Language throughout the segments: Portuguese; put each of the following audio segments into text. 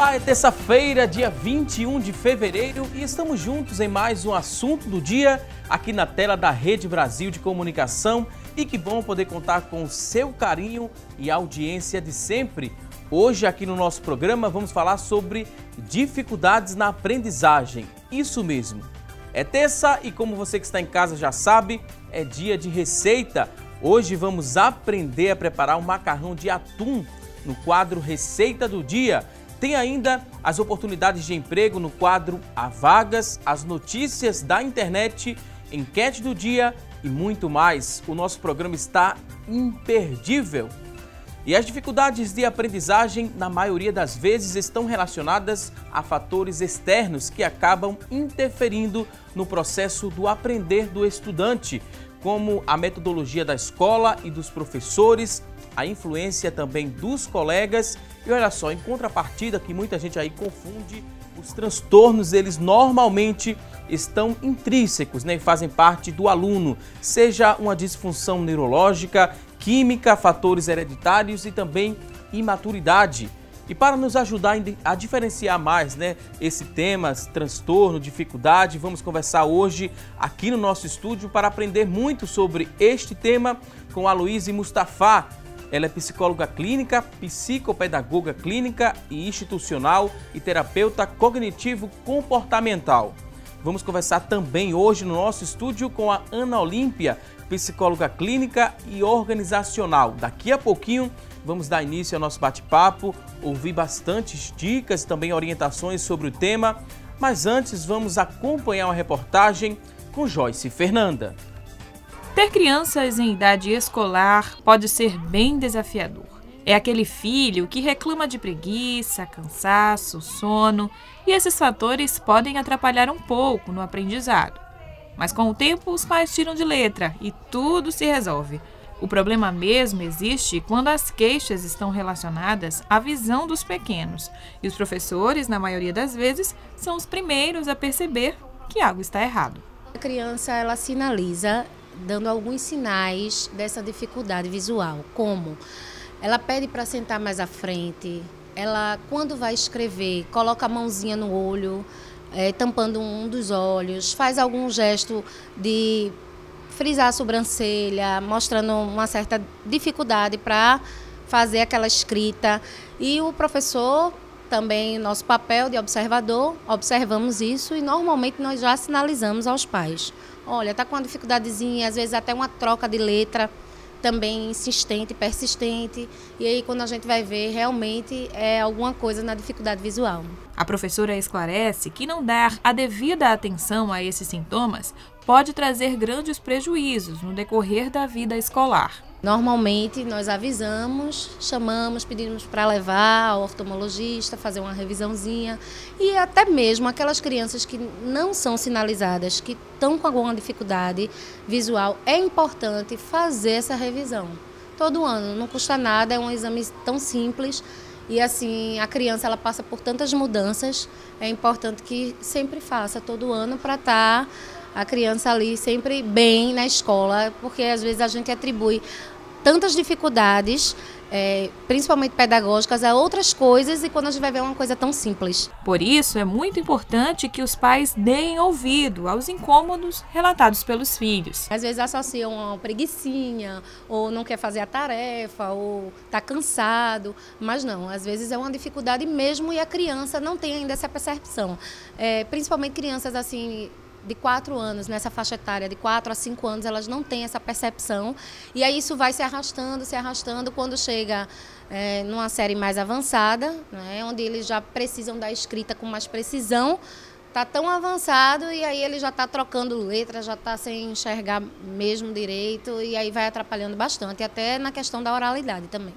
Olá, é terça-feira, dia 21 de fevereiro e estamos juntos em mais um assunto do dia aqui na tela da Rede Brasil de Comunicação e que bom poder contar com o seu carinho e audiência de sempre. Hoje aqui no nosso programa vamos falar sobre dificuldades na aprendizagem, isso mesmo. É terça e como você que está em casa já sabe, é dia de receita. Hoje vamos aprender a preparar um macarrão de atum no quadro Receita do Dia. Tem ainda as oportunidades de emprego no quadro Há Vagas, as notícias da internet, enquete do dia e muito mais. O nosso programa está imperdível. E as dificuldades de aprendizagem, na maioria das vezes, estão relacionadas a fatores externos que acabam interferindo no processo do aprender do estudante, como a metodologia da escola e dos professores, a influência também dos colegas. E olha só, em contrapartida, que muita gente aí confunde, os transtornos, eles normalmente estão intrínsecos, né, e fazem parte do aluno, seja uma disfunção neurológica, química, fatores hereditários e também imaturidade. E para nos ajudar a diferenciar mais, né, esse tema, transtorno, dificuldade, vamos conversar hoje aqui no nosso estúdio para aprender muito sobre este tema com a Aloíse Mustafa. Ela é psicóloga clínica, psicopedagoga clínica e institucional e terapeuta cognitivo-comportamental. Vamos conversar também hoje no nosso estúdio com a Ana Olímpia, psicóloga clínica e organizacional. Daqui a pouquinho vamos dar início ao nosso bate-papo, ouvir bastantes dicas e também orientações sobre o tema, mas antes vamos acompanhar uma reportagem com Joyce Fernanda. Ter crianças em idade escolar pode ser bem desafiador. É aquele filho que reclama de preguiça, cansaço, sono, e esses fatores podem atrapalhar um pouco no aprendizado. Mas com o tempo os pais tiram de letra e tudo se resolve. O problema mesmo existe quando as queixas estão relacionadas à visão dos pequenos, e os professores, na maioria das vezes, são os primeiros a perceber que algo está errado. A criança, ela sinaliza dando alguns sinais dessa dificuldade visual, como ela pede para sentar mais à frente, ela, quando vai escrever, coloca a mãozinha no olho, tampando um dos olhos, faz algum gesto de frisar a sobrancelha, mostrando uma certa dificuldade para fazer aquela escrita. E o professor, também nosso papel de observador, observamos isso e normalmente nós já sinalizamos aos pais. Olha, está com uma dificuldadezinha, às vezes até uma troca de letra também insistente, persistente. E aí quando a gente vai ver, realmente é alguma coisa na dificuldade visual. A professora esclarece que não dar a devida atenção a esses sintomas pode trazer grandes prejuízos no decorrer da vida escolar. Normalmente nós avisamos, chamamos, pedimos para levar ao oftalmologista, fazer uma revisãozinha. E até mesmo aquelas crianças que não são sinalizadas, que estão com alguma dificuldade visual, é importante fazer essa revisão. Todo ano, não custa nada, é um exame tão simples. E assim, a criança ela passa por tantas mudanças, é importante que sempre faça todo ano para estar a criança ali sempre bem na escola, porque às vezes a gente atribui tantas dificuldades, principalmente pedagógicas, a outras coisas e quando a gente vai ver uma coisa tão simples. Por isso, é muito importante que os pais deem ouvido aos incômodos relatados pelos filhos. Às vezes associam uma preguicinha, ou não quer fazer a tarefa, ou está cansado, mas não, às vezes é uma dificuldade mesmo e a criança não tem ainda essa percepção. Principalmente crianças assim, de 4 anos, nessa faixa etária, de 4 a 5 anos, elas não têm essa percepção. E aí isso vai se arrastando, quando chega numa série mais avançada, né, onde eles já precisam da escrita com mais precisão, está tão avançado e aí ele já está trocando letras, já está sem enxergar mesmo direito e aí vai atrapalhando bastante, até na questão da oralidade também.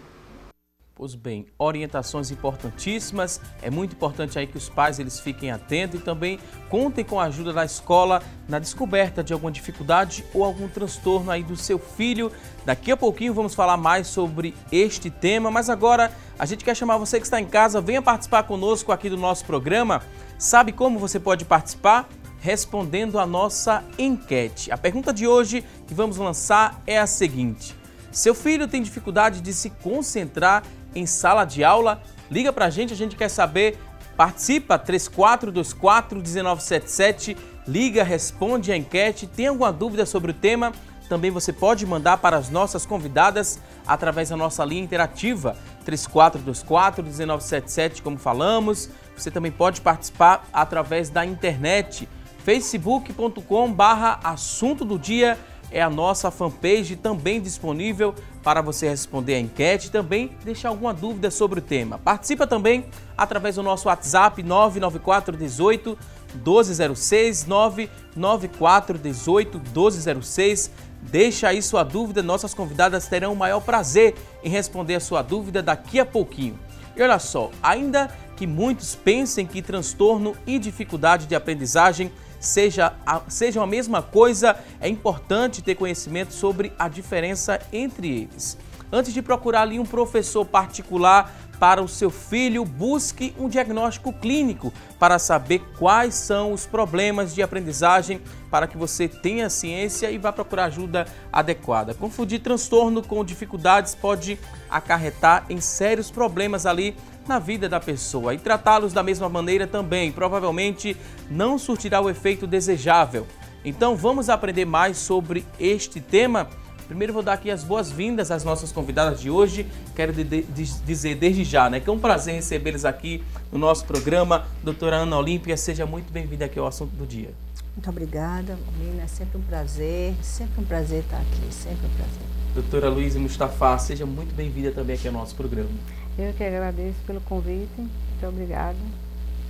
Pois bem, orientações importantíssimas, é muito importante aí que os pais eles fiquem atentos e também contem com a ajuda da escola na descoberta de alguma dificuldade ou algum transtorno aí do seu filho. Daqui a pouquinho vamos falar mais sobre este tema, mas agora a gente quer chamar você que está em casa, venha participar conosco aqui do nosso programa. Sabe como você pode participar? Respondendo a nossa enquete. A pergunta de hoje que vamos lançar é a seguinte: seu filho tem dificuldade de se concentrar em sala de aula? Liga pra gente, a gente quer saber. Participa, 3424-1977. Liga, responde a enquete. Tem alguma dúvida sobre o tema? Também você pode mandar para as nossas convidadas através da nossa linha interativa, 3424-1977, como falamos. Você também pode participar através da internet, facebook.com/assunto do dia. É a nossa fanpage também disponível para você responder a enquete e também deixar alguma dúvida sobre o tema. Participa também através do nosso WhatsApp 99418 1206, 99418 1206. Deixa aí sua dúvida, nossas convidadas terão o maior prazer em responder a sua dúvida daqui a pouquinho. E olha só, ainda que muitos pensem que transtorno e dificuldade de aprendizagem sejam a mesma coisa, é importante ter conhecimento sobre a diferença entre eles. Antes de procurar ali um professor particular para o seu filho, busque um diagnóstico clínico para saber quais são os problemas de aprendizagem, para que você tenha ciência e vá procurar ajuda adequada. Confundir transtorno com dificuldades pode acarretar em sérios problemas ali na vida da pessoa, e tratá-los da mesma maneira também provavelmente não surtirá o efeito desejável. Então vamos aprender mais sobre este tema. Primeiro vou dar aqui as boas-vindas às nossas convidadas de hoje. Quero dizer desde já, né, que é um prazer recebê-los aqui no nosso programa. Doutora Ana Olímpia, seja muito bem-vinda aqui ao Assunto do Dia. Muito obrigada, Lina. É sempre um prazer estar aqui, sempre um prazer. Doutora Luísa Mustafa, seja muito bem-vinda também aqui ao nosso programa. Eu que agradeço pelo convite, muito obrigada.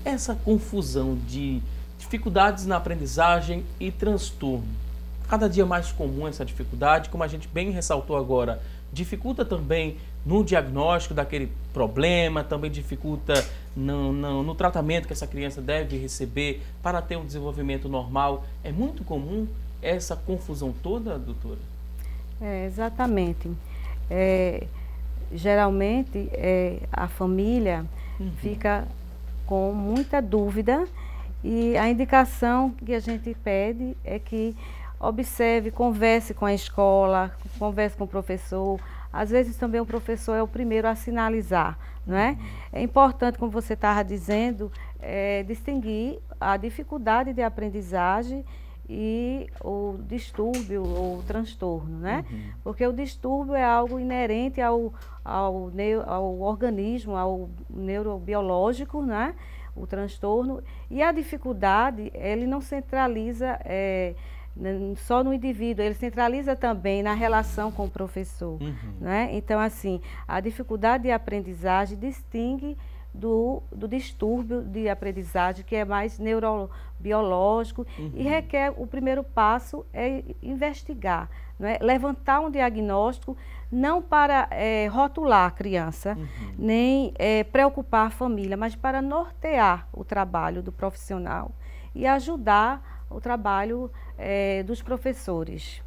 Essa confusão de dificuldades na aprendizagem e transtorno, cada dia mais comum essa dificuldade, como a gente bem ressaltou agora, dificulta também no diagnóstico daquele problema, também dificulta no tratamento que essa criança deve receber para ter um desenvolvimento normal. É muito comum essa confusão toda, doutora? Exatamente. Geralmente a família fica com muita dúvida e a indicação que a gente pede é que observe, converse com a escola, converse com o professor. Às vezes também o professor é o primeiro a sinalizar, não é? É importante, como você estava dizendo, distinguir a dificuldade de aprendizagem e o distúrbio ou transtorno, né? Porque o distúrbio é algo inerente ao organismo, ao neurobiológico, né? O transtorno. E a dificuldade, ele não centraliza só no indivíduo, ele centraliza também na relação com o professor, né? Então, assim, a dificuldade de aprendizagem distingue do distúrbio de aprendizagem, que é mais neurobiológico e requer, o primeiro passo é investigar, né? Levantar um diagnóstico, não para rotular a criança, nem preocupar a família, mas para nortear o trabalho do profissional e ajudar o trabalho dos professores.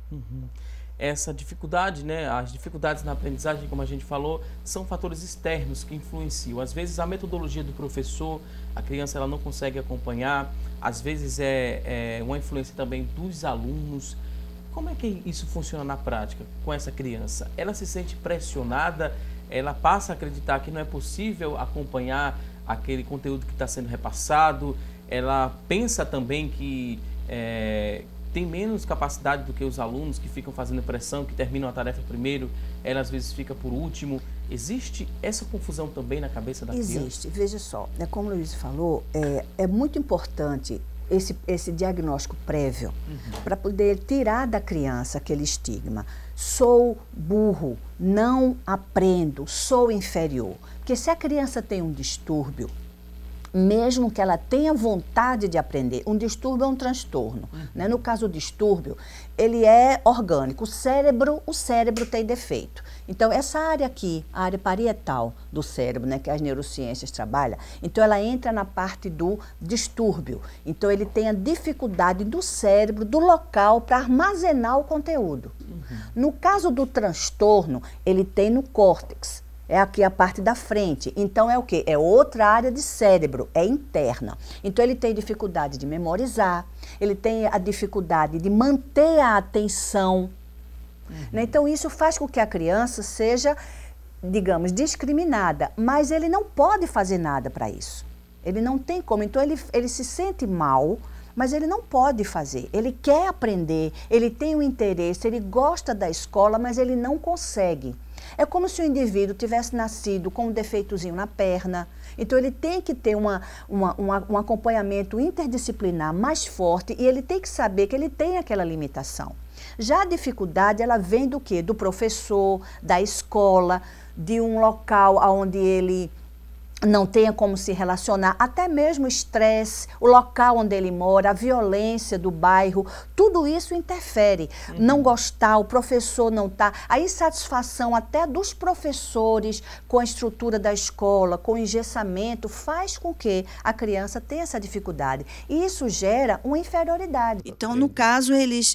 Essa dificuldade, né, as dificuldades na aprendizagem, como a gente falou, são fatores externos que influenciam. Às vezes a metodologia do professor, a criança ela não consegue acompanhar, às vezes é uma influência também dos alunos. Como é que isso funciona na prática com essa criança? Ela se sente pressionada, ela passa a acreditar que não é possível acompanhar aquele conteúdo que está sendo repassado, ela pensa também que tem menos capacidade do que os alunos que ficam fazendo pressão, que terminam a tarefa primeiro, ela às vezes fica por último. Existe essa confusão também na cabeça da criança? Existe, veja só, como o Luiz falou, é muito importante esse diagnóstico prévio para poder tirar da criança aquele estigma. Sou burro, não aprendo, sou inferior. Porque se a criança tem um distúrbio, mesmo que ela tenha vontade de aprender, um distúrbio é um transtorno, né? No caso do distúrbio, ele é orgânico, o cérebro tem defeito. Então, essa área aqui, a área parietal do cérebro, né, que as neurociências trabalham, então ela entra na parte do distúrbio. Então, ele tem a dificuldade do cérebro, do local, para armazenar o conteúdo. No caso do transtorno, ele tem no córtex. É aqui a parte da frente. Então, é o quê? É outra área de cérebro, é interna. Então, ele tem dificuldade de memorizar, ele tem a dificuldade de manter a atenção. Né? Então, isso faz com que a criança seja digamos, discriminada, mas ele não pode fazer nada para isso. Ele não tem como. Então, ele se sente mal, mas ele não pode fazer. Ele quer aprender, ele tem um interesse, ele gosta da escola, mas ele não consegue. É como se o indivíduo tivesse nascido com um defeitozinho na perna. Então, ele tem que ter um acompanhamento interdisciplinar mais forte e ele tem que saber que ele tem aquela limitação. Já a dificuldade, ela vem do quê? Do professor, da escola, de um local onde ele não tenha como se relacionar, até mesmo o estresse, o local onde ele mora, a violência do bairro, tudo isso interfere. Não gostar, o professor não tá, a insatisfação até dos professores com a estrutura da escola, com o engessamento, faz com que a criança tenha essa dificuldade. E isso gera uma inferioridade. Então, no caso, eles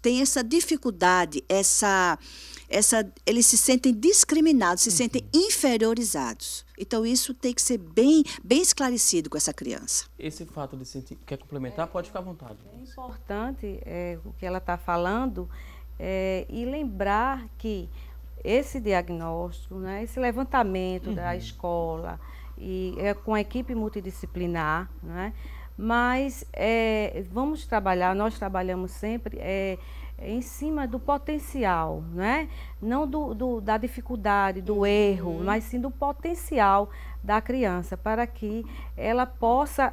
têm essa dificuldade, eles se sentem discriminados, se sentem inferiorizados. Então, isso tem que ser bem esclarecido com essa criança. Esse fato de sentir... Quer complementar? Pode ficar à vontade. É importante o que ela está falando e lembrar que esse diagnóstico, né, esse levantamento da escola, e com a equipe multidisciplinar, né, mas vamos trabalhar, nós trabalhamos sempre... em cima do potencial, né? Não da dificuldade, do erro, mas sim do potencial da criança, para que ela possa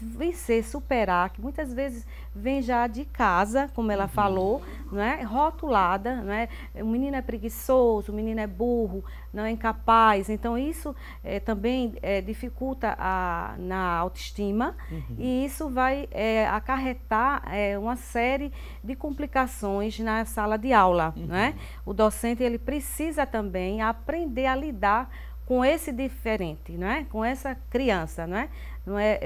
vencer, superar, que muitas vezes vem já de casa, como ela falou, né? Rotulada, né? O menino é preguiçoso, o menino é burro, não é incapaz. Então, isso também dificulta na autoestima e isso vai acarretar uma série de complicações na sala de aula, né? O docente, ele precisa também aprender a lidar com esse diferente, né? Com essa criança, né?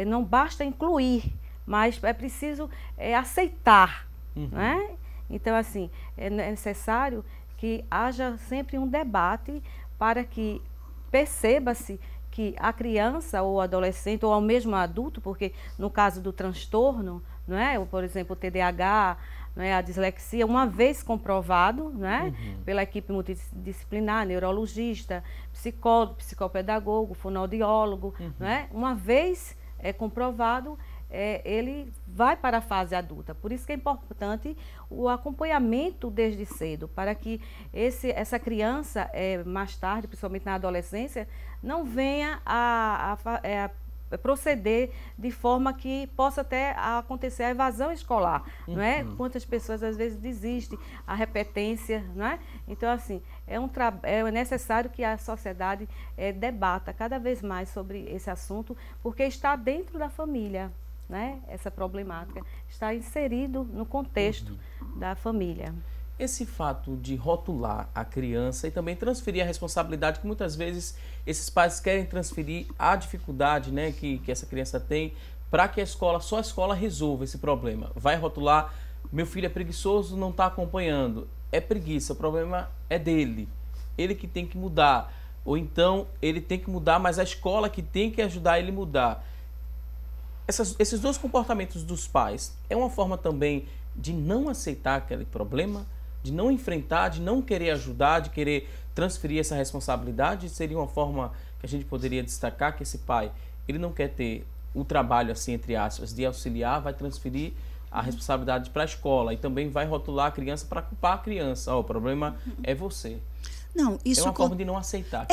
Não basta incluir, mas é preciso aceitar, né? Então, assim, é necessário que haja sempre um debate para que perceba-se que a criança ou adolescente, ou ao mesmo adulto, porque no caso do transtorno, né? Ou, por exemplo, o TDAH, né, a dislexia, uma vez comprovado, né, pela equipe multidisciplinar, neurologista, psicólogo, psicopedagogo, fonoaudiólogo, né, uma vez comprovado, ele vai para a fase adulta. Por isso que é importante o acompanhamento desde cedo, para que essa criança, mais tarde, principalmente na adolescência, não venha a proceder de forma que possa até acontecer a evasão escolar, não é? Quantas pessoas às vezes desistem, a repetência, não é? Então, assim, é necessário que a sociedade debata cada vez mais sobre esse assunto, porque está dentro da família, né? Essa problemática está inserido no contexto da família. Esse fato de rotular a criança e também transferir a responsabilidade, que muitas vezes esses pais querem transferir a dificuldade, né, que essa criança tem, para que só a escola resolva esse problema. Vai rotular, meu filho é preguiçoso, não está acompanhando. É preguiça, o problema é dele. Ele que tem que mudar. Ou então, ele tem que mudar, mas a escola que tem que ajudar ele a mudar. Esses dois comportamentos dos pais é uma forma também de não aceitar aquele problema, de não enfrentar, de não querer ajudar, de querer transferir essa responsabilidade. Seria uma forma que a gente poderia destacar que esse pai, ele não quer ter o trabalho, assim, entre aspas, de auxiliar, vai transferir a responsabilidade para a escola e também vai rotular a criança para culpar a criança. O problema é você. Não, isso é uma forma de não aceitar.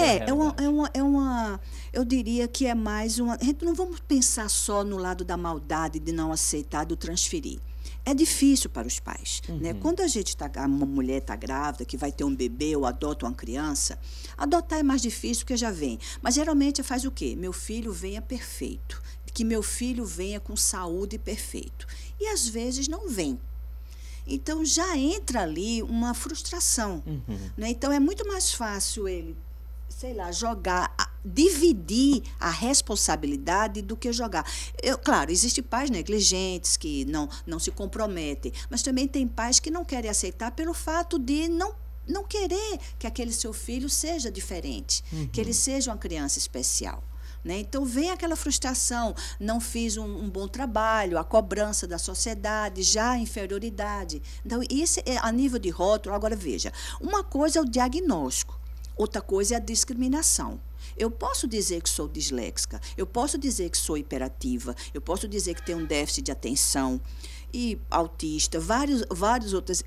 Eu diria que é mais uma... A gente não vamos pensar só no lado da maldade, de não aceitar, do transferir. É difícil para os pais, né? Quando uma mulher está grávida, que vai ter um bebê ou adota uma criança, adotar é mais difícil porque já vem. Mas geralmente faz o quê? Meu filho venha perfeito, que meu filho venha com saúde perfeito. E às vezes não vem. Então já entra ali uma frustração, né? Então é muito mais fácil ele, sei lá, dividir a responsabilidade do que jogar. Claro, existem pais negligentes que não se comprometem, mas também tem pais que não querem aceitar pelo fato de não querer que aquele seu filho seja diferente, que ele seja uma criança especial. Né? Então, vem aquela frustração, não fiz um bom trabalho, a cobrança da sociedade, já a inferioridade. Então, isso é a nível de rótulo. Agora, veja, uma coisa é o diagnóstico. Outra coisa é a discriminação. Eu posso dizer que sou disléxica, eu posso dizer que sou hiperativa, eu posso dizer que tenho um déficit de atenção e autista, vários outros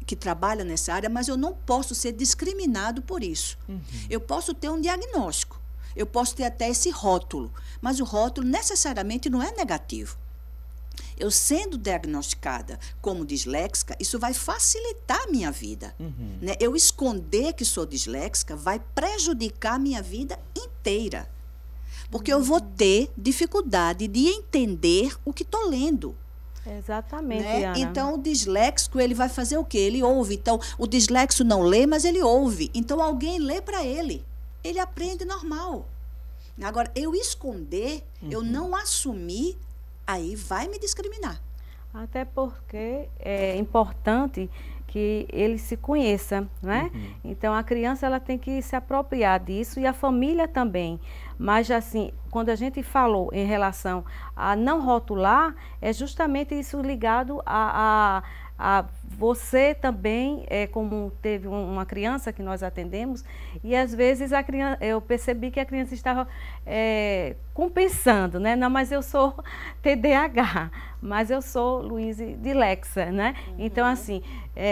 que trabalham nessa área, mas eu não posso ser discriminado por isso. Eu posso ter um diagnóstico, eu posso ter até esse rótulo, mas o rótulo necessariamente não é negativo. Eu sendo diagnosticada como disléxica, isso vai facilitar a minha vida. Né? Eu esconder que sou disléxica vai prejudicar a minha vida inteira. Porque eu vou ter dificuldade de entender o que estou lendo. Exatamente, Né? Ana. Então, o disléxico, ele vai fazer o quê? Ele ouve. Então, o disléxico não lê, mas ele ouve. Então, alguém lê para ele. Ele aprende normal. Agora, eu esconder, eu não assumir, aí vai me discriminar. Até porque é importante que ele se conheça, né? Então, a criança ela tem que se apropriar disso e a família também. Mas, assim, quando a gente falou em relação a não rotular, é justamente isso ligado a você também, como teve uma criança que nós atendemos, e às vezes a criança, eu percebi que a criança estava compensando, né? Não, mas eu sou TDAH, mas eu sou Luíse Dilexa, né? Então, assim,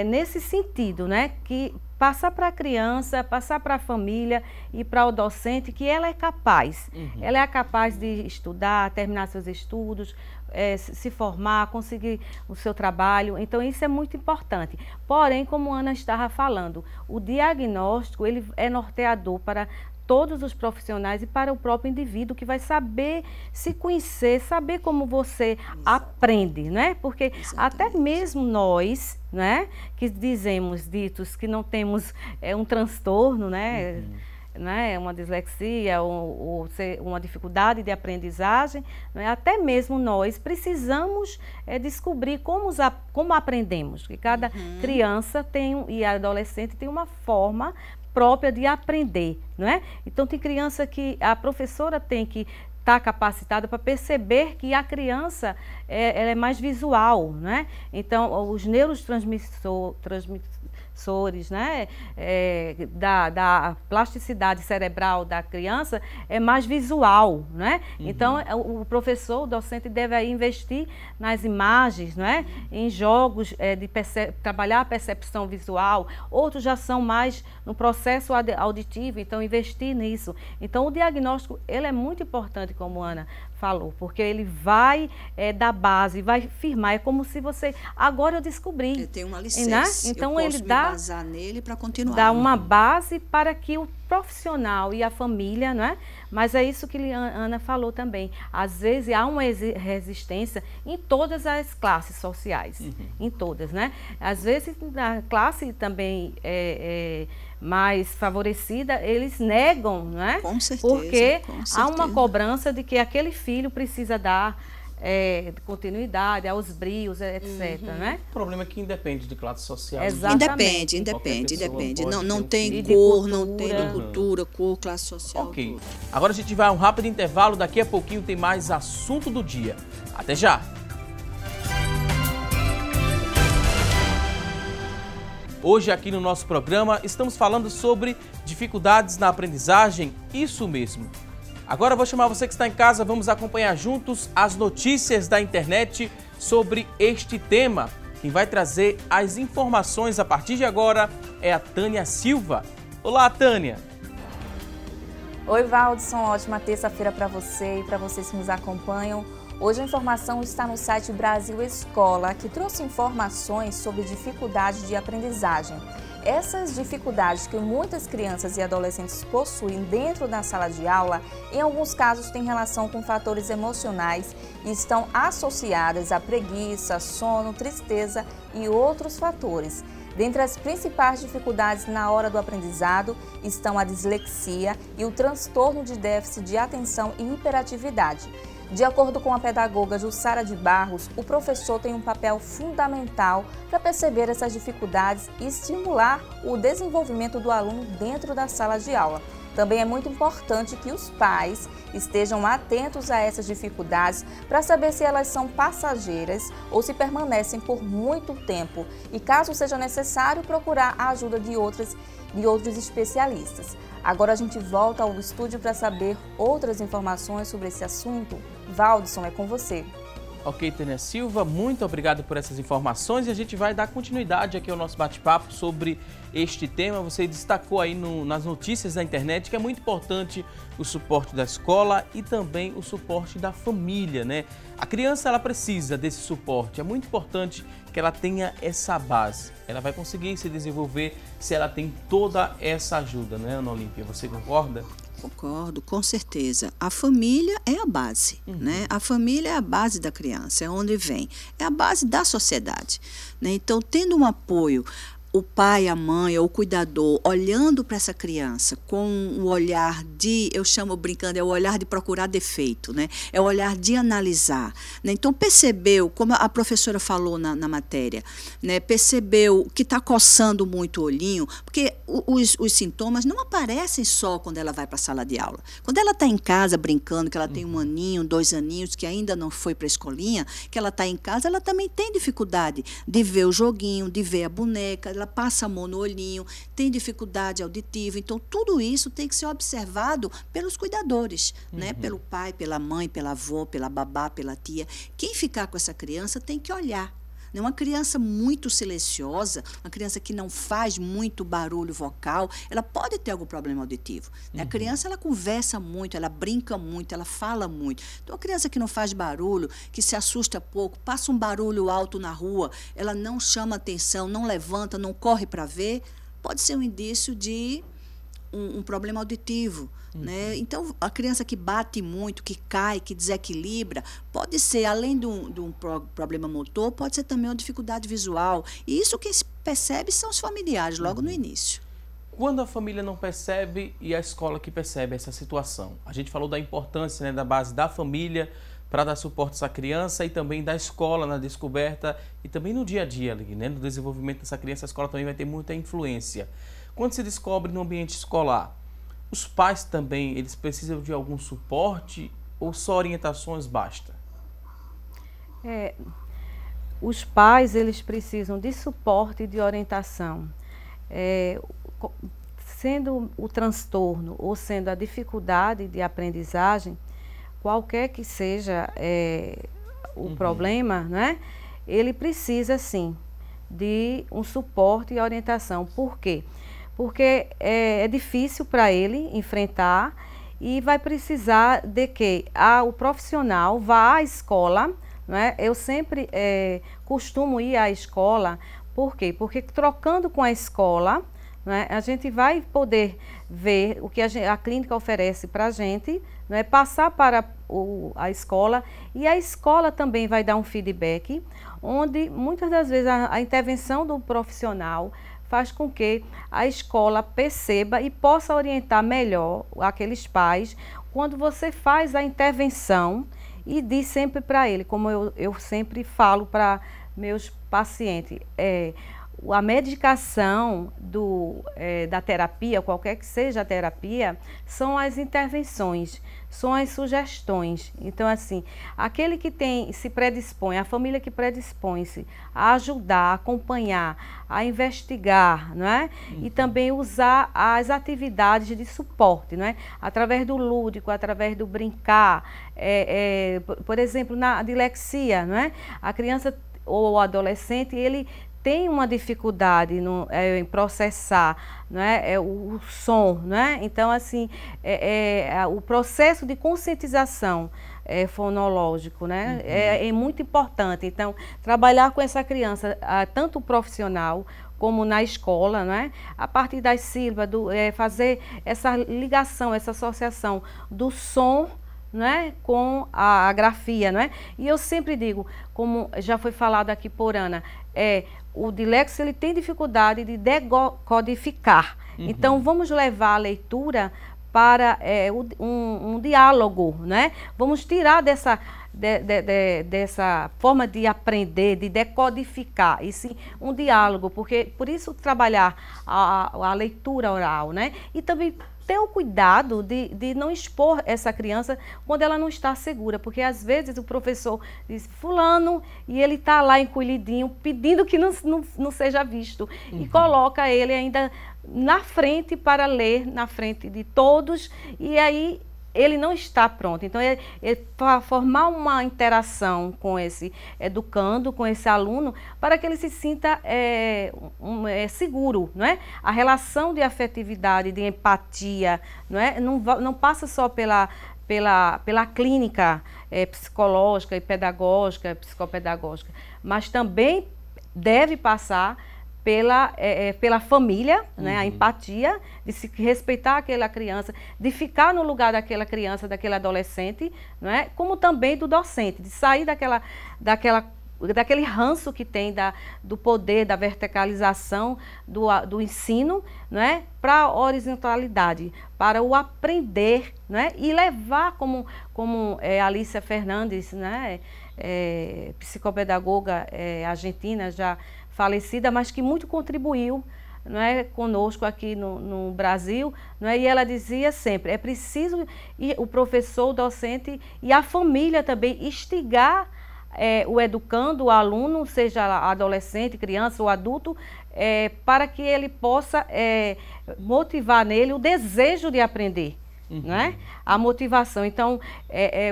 nesse sentido, né? Que passar para a criança, passar para a família e para o docente que ela é capaz. Ela é capaz de estudar, terminar seus estudos, se formar, conseguir o seu trabalho. Então, isso é muito importante. Porém, como a Ana estava falando, o diagnóstico ele é norteador para todos os profissionais e para o próprio indivíduo que vai saber se conhecer, saber como você aprende, né? Porque até mesmo nós, né, que ditos que não temos um transtorno, né? Né, uma dislexia ou uma dificuldade de aprendizagem, né, até mesmo nós precisamos descobrir como aprendemos, que cada criança e adolescente tem uma forma própria de aprender, não é? Então tem criança que a professora tem que estar capacitada para perceber que a criança ela é mais visual, né? Então os neurotransmissores, né, da plasticidade cerebral da criança é mais visual, né? Então o professor, o docente deve aí investir nas imagens, né, em jogos trabalhar a percepção visual. Outros já são mais no processo auditivo, então investir nisso. Então o diagnóstico ele é muito importante, como a Ana falou, porque ele vai dar base, vai firmar, é como se você, agora eu descobri. Eu tenho uma licença, né? Então eu posso ele me basar nele para continuar. Dá uma base para que o profissional e a família, não é? Mas é isso que a Ana falou também. Às vezes há uma resistência em todas as classes sociais, em todas, né? Às vezes na classe também mais favorecida, eles negam, né? Com certeza. Porque com certeza. há uma cobrança de que aquele filho precisa dar continuidade aos brios, etc. Né? O problema é que independe de classe social. Exatamente. Independe. Não tem de cor, cultura. não tem de cultura, cor, classe social. Ok. Tudo. Agora a gente vai a um rápido intervalo. Daqui a pouquinho tem mais assunto do dia. Até já! Hoje aqui no nosso programa estamos falando sobre dificuldades na aprendizagem, isso mesmo. Agora eu vou chamar você que está em casa, vamos acompanhar juntos as notícias da internet sobre este tema. Quem vai trazer as informações a partir de agora é a Tânia Silva. Olá, Tânia! Oi, Valdson, ótima terça-feira para você e para vocês que nos acompanham. Hoje a informação está no site Brasil Escola, que trouxe informações sobre dificuldades de aprendizagem. Essas dificuldades que muitas crianças e adolescentes possuem dentro da sala de aula, em alguns casos têm relação com fatores emocionais e estão associadas a preguiça, sono, tristeza e outros fatores. Dentre as principais dificuldades na hora do aprendizado estão a dislexia e o transtorno de déficit de atenção e hiperatividade. De acordo com a pedagoga Jussara de Barros, o professor tem um papel fundamental para perceber essas dificuldades e estimular o desenvolvimento do aluno dentro da sala de aula. Também é muito importante que os pais estejam atentos a essas dificuldades para saber se elas são passageiras ou se permanecem por muito tempo e, caso seja necessário, procurar a ajuda de outras e outros especialistas. Agora a gente volta ao estúdio para saber outras informações sobre esse assunto. Valdson, é com você. Ok, Tânia Silva, muito obrigado por essas informações e a gente vai dar continuidade aqui ao nosso bate-papo sobre este tema. Você destacou aí nas notícias da internet que é muito importante o suporte da escola e também o suporte da família, né? A criança, ela precisa desse suporte, é muito importante que ela tenha essa base. Ela vai conseguir se desenvolver se ela tem toda essa ajuda, né, Ana Olímpia? Você concorda? Concordo, com certeza. A família é a base, né? A família é a base da criança, é onde vem. É a base da sociedade, né? Então, tendo um apoio, o pai, a mãe ou o cuidador olhando para essa criança com o olhar de, eu chamo brincando, é o olhar de procurar defeito, né? É o olhar de analisar, né? Então percebeu, como a professora falou na matéria, né? Percebeu que está coçando muito o olhinho, porque os sintomas não aparecem só quando ela vai para a sala de aula. Quando ela está em casa brincando, que ela tem 1 aninho, 2 aninhos, que ainda não foi para a escolinha, que ela está em casa, ela também tem dificuldade de ver o joguinho, de ver a boneca, ela passa a mão no olhinho, tem dificuldade auditiva. Então, tudo isso tem que ser observado pelos cuidadores, né? Pelo pai, pela mãe, pela avó, pela babá, pela tia. Quem ficar com essa criança tem que olhar. Uma criança muito silenciosa, uma criança que não faz muito barulho vocal, ela pode ter algum problema auditivo. A criança, ela conversa muito, ela brinca muito, ela fala muito. Então, a criança que não faz barulho, que se assusta pouco, passa um barulho alto na rua, ela não chama atenção, não levanta, não corre para ver, pode ser um indício de um problema auditivo. Né? Então, a criança que bate muito, que cai, que desequilibra, pode ser, além de um problema motor, pode ser também uma dificuldade visual. E isso quem se percebe são os familiares, logo no início. Quando a família não percebe e a escola que percebe essa situação? A gente falou da importância, né, da base da família para dar suporte a essa criança e também da escola na descoberta e também no dia a dia, né, no desenvolvimento dessa criança, a escola também vai ter muita influência. Quando se descobre no ambiente escolar, os pais também, eles precisam de algum suporte ou só orientações basta? Os pais, eles precisam de suporte e de orientação. Sendo o transtorno ou sendo a dificuldade de aprendizagem, qualquer que seja o problema, né, ele precisa, sim, de um suporte e orientação. Por quê? Porque é difícil para ele enfrentar e vai precisar de que o profissional vá à escola, né? Eu sempre costumo ir à escola, por quê? Porque trocando com a escola, né, a gente vai poder ver o que a clínica oferece para a gente, né, passar para a escola e a escola também vai dar um feedback, onde muitas das vezes a intervenção do profissional faz com que a escola perceba e possa orientar melhor aqueles pais quando você faz a intervenção e diz sempre para ele, como eu sempre falo para meus pacientes, a medicação da terapia, qualquer que seja a terapia, são as intervenções, são as sugestões. Então, assim, aquele que se predispõe, a família que predispõe-se a ajudar, a acompanhar, a investigar, não é? E também usar as atividades de suporte, não é? Através do lúdico, através do brincar, por exemplo, na dilexia, não é? A criança ou o adolescente, ele tem uma dificuldade em processar, não é? O som, não é? Então, assim, o processo de conscientização fonológico, né? É muito importante. Então, trabalhar com essa criança, tanto profissional como na escola, né? A partir das sílabas, fazer essa ligação, essa associação do som, né, com a grafia, né? E eu sempre digo, como já foi falado aqui por Ana, o diléxico, ele tem dificuldade de decodificar. Então, vamos levar a leitura para um diálogo, né? Vamos tirar dessa forma de aprender, de decodificar, e sim um diálogo, porque por isso trabalhar a leitura oral, né? E também ter o cuidado de não expor essa criança quando ela não está segura, porque às vezes o professor diz fulano e ele está lá encolhidinho pedindo que não seja visto e coloca ele ainda na frente para ler, na frente de todos, e aí ele não está pronto. Então, para formar uma interação com esse educando, com esse aluno, para que ele se sinta seguro, não é? A relação de afetividade, de empatia, não é? Não passa só pela clínica psicológica e pedagógica, psicopedagógica, mas também deve passar pela família, né, a empatia, de se respeitar aquela criança, de ficar no lugar daquela criança, daquele adolescente, não é? Como também do docente, de sair daquele ranço que tem do poder, da verticalização do ensino, não é? Para a horizontalidade, para o aprender, não é? E levar, como Alicia Fernandes, né? Psicopedagoga argentina, já falecida, mas que muito contribuiu, não é, conosco aqui no Brasil, não é? E ela dizia sempre, é preciso o professor, o docente e a família também instigar o educando, o aluno, seja adolescente, criança ou adulto, para que ele possa motivar nele o desejo de aprender. Não é? A motivação. Então,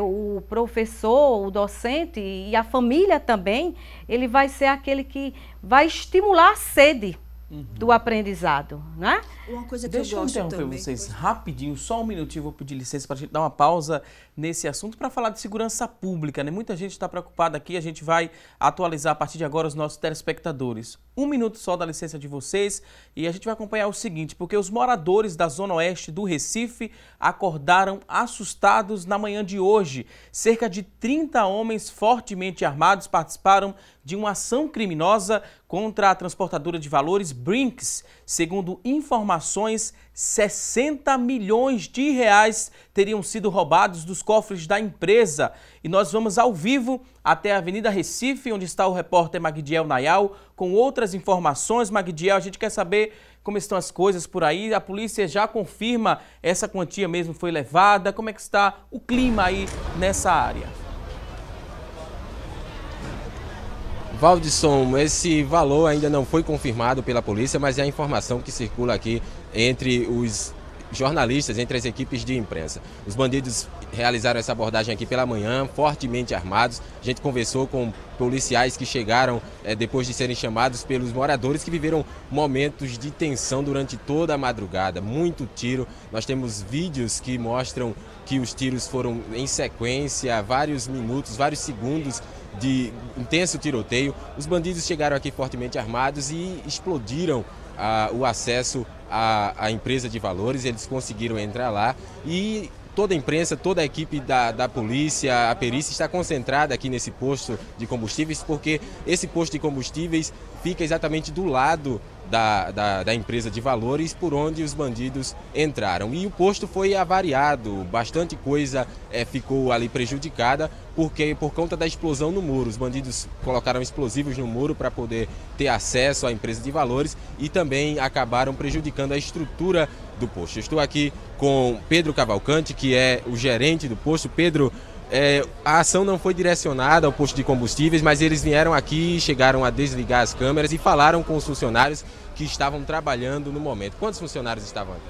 o professor, o docente e a família também, ele vai ser aquele que vai estimular a sede do aprendizado, né? Uma coisa que Deixa eu interromper vocês rapidinho, só um minutinho, vou pedir licença para a gente dar uma pausa nesse assunto para falar de segurança pública, né? Muita gente está preocupada aqui, a gente vai atualizar a partir de agora os nossos telespectadores. Um minuto só da licença de vocês e a gente vai acompanhar o seguinte, porque os moradores da Zona Oeste do Recife acordaram assustados na manhã de hoje. Cerca de 30 homens fortemente armados participaram de uma ação criminosa contra a transportadora de valores Brinks. Segundo informações, 60 milhões de reais teriam sido roubados dos cofres da empresa. E nós vamos ao vivo até a Avenida Recife, onde está o repórter Magdiel Nayal, com outras informações. Magdiel, a gente quer saber como estão as coisas por aí. A polícia já confirma essa quantia mesmo foi levada. Como é que está o clima aí nessa área? Valdisson, esse valor ainda não foi confirmado pela polícia, mas é a informação que circula aqui entre os jornalistas, entre as equipes de imprensa. Os bandidos realizaram essa abordagem aqui pela manhã, fortemente armados. A gente conversou com policiais que chegaram depois de serem chamados pelos moradores que viveram momentos de tensão durante toda a madrugada. Muito tiro. Nós temos vídeos que mostram que os tiros foram em sequência, vários minutos, vários segundos de intenso tiroteio. Os bandidos chegaram aqui fortemente armados e explodiram o acesso à empresa de valores. Eles conseguiram entrar lá e toda a imprensa, toda a equipe da polícia, a perícia está concentrada aqui nesse posto de combustíveis, porque esse posto de combustíveis fica exatamente do lado da empresa de valores por onde os bandidos entraram. E o posto foi avariado, bastante coisa ficou ali prejudicada por conta da explosão no muro. Os bandidos colocaram explosivos no muro para poder ter acesso à empresa de valores e também acabaram prejudicando a estrutura do posto. Eu estou aqui com Pedro Cavalcante, que é o gerente do posto. Pedro, a ação não foi direcionada ao posto de combustíveis, mas eles vieram aqui, chegaram a desligar as câmeras e falaram com os funcionários que estavam trabalhando no momento. Quantos funcionários estavam aqui?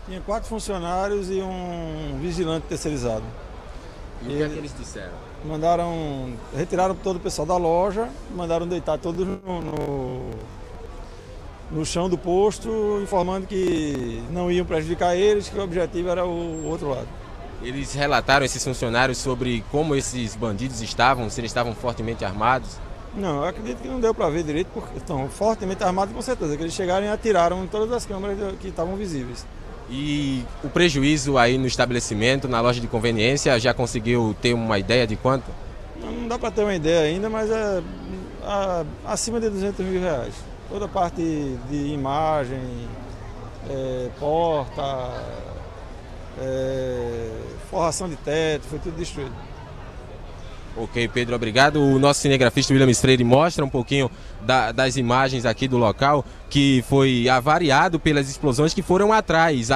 Tinha 4 funcionários e um vigilante terceirizado. E o que é que eles disseram? Retiraram todo o pessoal da loja, mandaram deitar todos no chão do posto, informando que não iam prejudicar eles, que o objetivo era o outro lado. Eles relataram, esses funcionários, sobre como esses bandidos estavam, se eles estavam fortemente armados? Não, eu acredito que não deu para ver direito, porque estão fortemente armados com certeza, que eles chegaram e atiraram em todas as câmeras que estavam visíveis. E o prejuízo aí no estabelecimento, na loja de conveniência, já conseguiu ter uma ideia de quanto? Não dá para ter uma ideia ainda, mas é acima de 200 mil reais. Toda a parte de imagem, porta, forração de teto, foi tudo destruído. Ok, Pedro, obrigado. O nosso cinegrafista William Freire mostra um pouquinho das imagens aqui do local, que foi avariado pelas explosões que foram atrás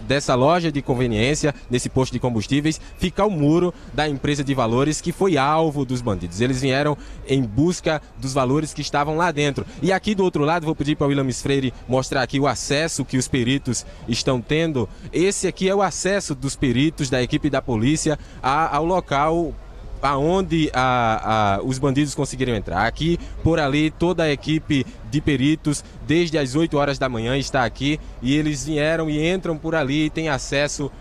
dessa loja de conveniência, desse posto de combustíveis, fica o muro da empresa de valores que foi alvo dos bandidos. Eles vieram em busca dos valores que estavam lá dentro. E aqui do outro lado, vou pedir para o William Freire mostrar aqui o acesso que os peritos estão tendo. Esse aqui é o acesso dos peritos da equipe da polícia ao local aonde os bandidos conseguiram entrar. Aqui, por ali, toda a equipe de peritos, desde as 8 horas da manhã, está aqui, e eles vieram e entram por ali e têm acesso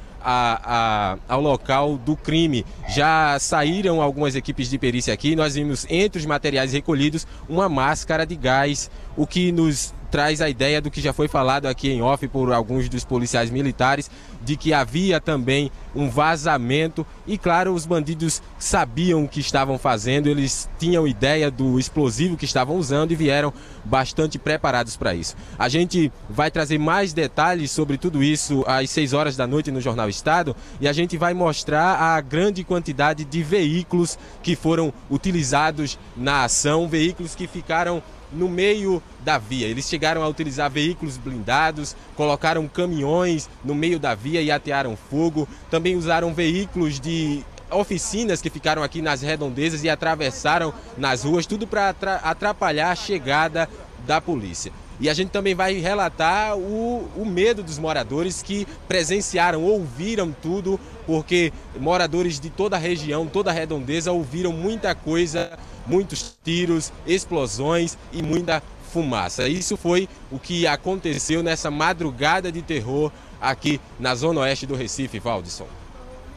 ao local do crime. Já saíram algumas equipes de perícia aqui. Nós vimos entre os materiais recolhidos uma máscara de gás, o que nos traz a ideia do que já foi falado aqui em off por alguns dos policiais militares, de que havia também um vazamento e, claro, os bandidos sabiam o que estavam fazendo, eles tinham ideia do explosivo que estavam usando e vieram bastante preparados para isso. A gente vai trazer mais detalhes sobre tudo isso às 6 horas da noite no Jornal Estado, e a gente vai mostrar a grande quantidade de veículos que foram utilizados na ação, veículos que ficaram no meio da via. Eles chegaram a utilizar veículos blindados, colocaram caminhões no meio da via e atearam fogo. Também usaram veículos de oficinas que ficaram aqui nas redondezas e atravessaram nas ruas, tudo para atrapalhar a chegada da polícia. E a gente também vai relatar o medo dos moradores que presenciaram, ouviram tudo, porque moradores de toda a região, toda a redondeza, ouviram muita coisa, muitos tiros, explosões e muita fumaça. Isso foi o que aconteceu nessa madrugada de terror aqui na zona oeste do Recife, Valdisson.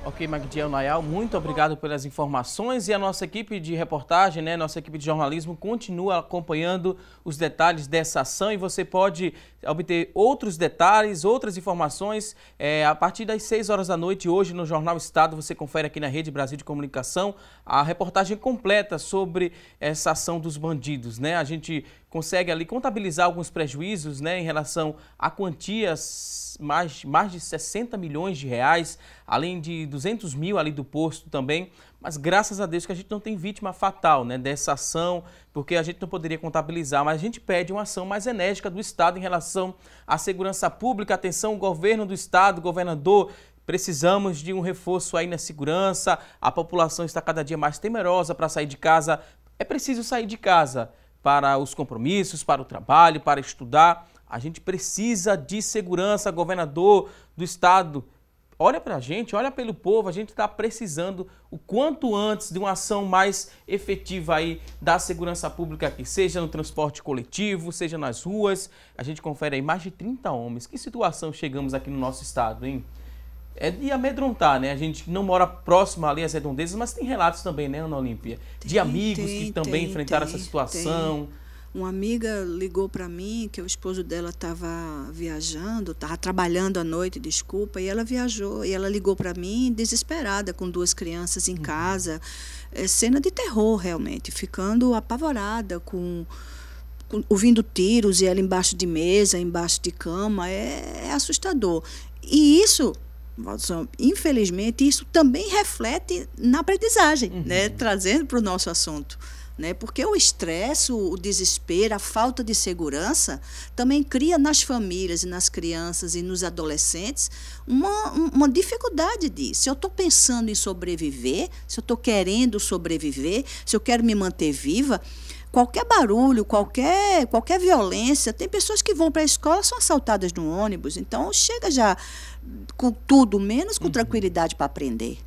Ok, Magdiel Nayal, muito obrigado pelas informações, e a nossa equipe de reportagem, nossa equipe de jornalismo continua acompanhando os detalhes dessa ação, e você pode obter outros detalhes, outras informações a partir das 6 horas da noite hoje no Jornal Estado. Você confere aqui na Rede Brasil de Comunicação a reportagem completa sobre essa ação dos bandidos, A gente consegue ali contabilizar alguns prejuízos, em relação a quantias mais de 60 milhões de reais, além de 200 mil ali do posto também, mas graças a Deus que a gente não tem vítima fatal, dessa ação, porque a gente não poderia contabilizar, mas a gente pede uma ação mais enérgica do Estado em relação à segurança pública. Atenção, governo do Estado, governador, precisamos de um reforço aí na segurança, a população está cada dia mais temerosa para sair de casa, é preciso sair de casa para os compromissos, para o trabalho, para estudar. A gente precisa de segurança, governador do Estado. Olha para a gente, olha pelo povo, a gente está precisando o quanto antes de uma ação mais efetiva aí da segurança pública aqui, seja no transporte coletivo, seja nas ruas. A gente confere aí mais de 30 homens. Que situação chegamos aqui no nosso estado, hein? É de amedrontar, A gente não mora próximo ali às redondezas, mas tem relatos também, Ana Olímpia? De amigos que também enfrentaram essa situação. Uma amiga ligou para mim que o esposo dela estava viajando, estava trabalhando à noite, desculpa, e ela viajou, e ela ligou para mim desesperada, com 2 crianças em casa. Cena de terror, realmente, ficando apavorada, ouvindo tiros, e ela embaixo de mesa, embaixo de cama. É assustador. E isso, infelizmente, isso também reflete na aprendizagem, trazendo para o nosso assunto. Porque o estresse, o desespero, a falta de segurança também cria nas famílias e nas crianças e nos adolescentes uma dificuldade disso. Se eu estou pensando em sobreviver, se eu estou querendo sobreviver, se eu quero me manter viva, qualquer barulho, qualquer violência, tem pessoas que vão para a escola, são assaltadas no ônibus, então chega já com tudo, menos com tranquilidade para aprender.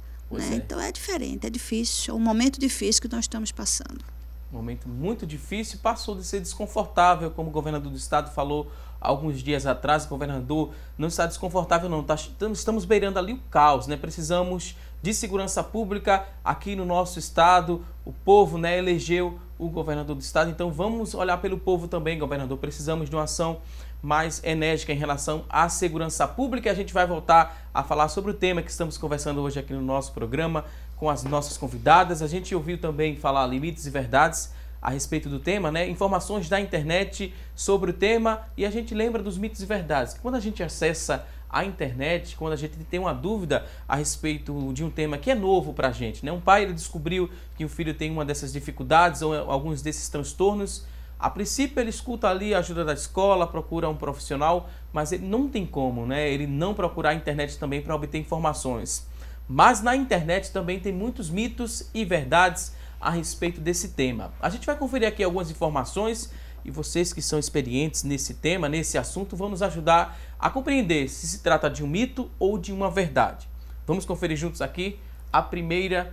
Então é diferente, é difícil, é um momento difícil que nós estamos passando. Um momento muito difícil, passou de ser desconfortável, como o governador do estado falou alguns dias atrás. O governador não está desconfortável não, estamos beirando ali o caos, Precisamos de segurança pública aqui no nosso estado. O povo, elegeu o governador do estado, então vamos olhar pelo povo também, governador. Precisamos de uma ação mais enérgica em relação à segurança pública. A gente vai voltar a falar sobre o tema que estamos conversando hoje aqui no nosso programa com as nossas convidadas. A gente ouviu também falar limites e verdades a respeito do tema, Informações da internet sobre o tema, e a gente lembra dos mitos e verdades. Quando a gente acessa à internet quando a gente tem uma dúvida a respeito de um tema que é novo para a gente, né? Um pai, ele descobriu que o filho tem uma dessas dificuldades ou alguns desses transtornos. A princípio ele escuta ali a ajuda da escola, procura um profissional, mas ele não tem como, né? Ele não procurar a internet também para obter informações. Mas na internet também tem muitos mitos e verdades a respeito desse tema. A gente vai conferir aqui algumas informações e vocês que são experientes nesse tema, nesse assunto, vão nos ajudar a compreender se se trata de um mito ou de uma verdade. Vamos conferir juntos aqui a primeira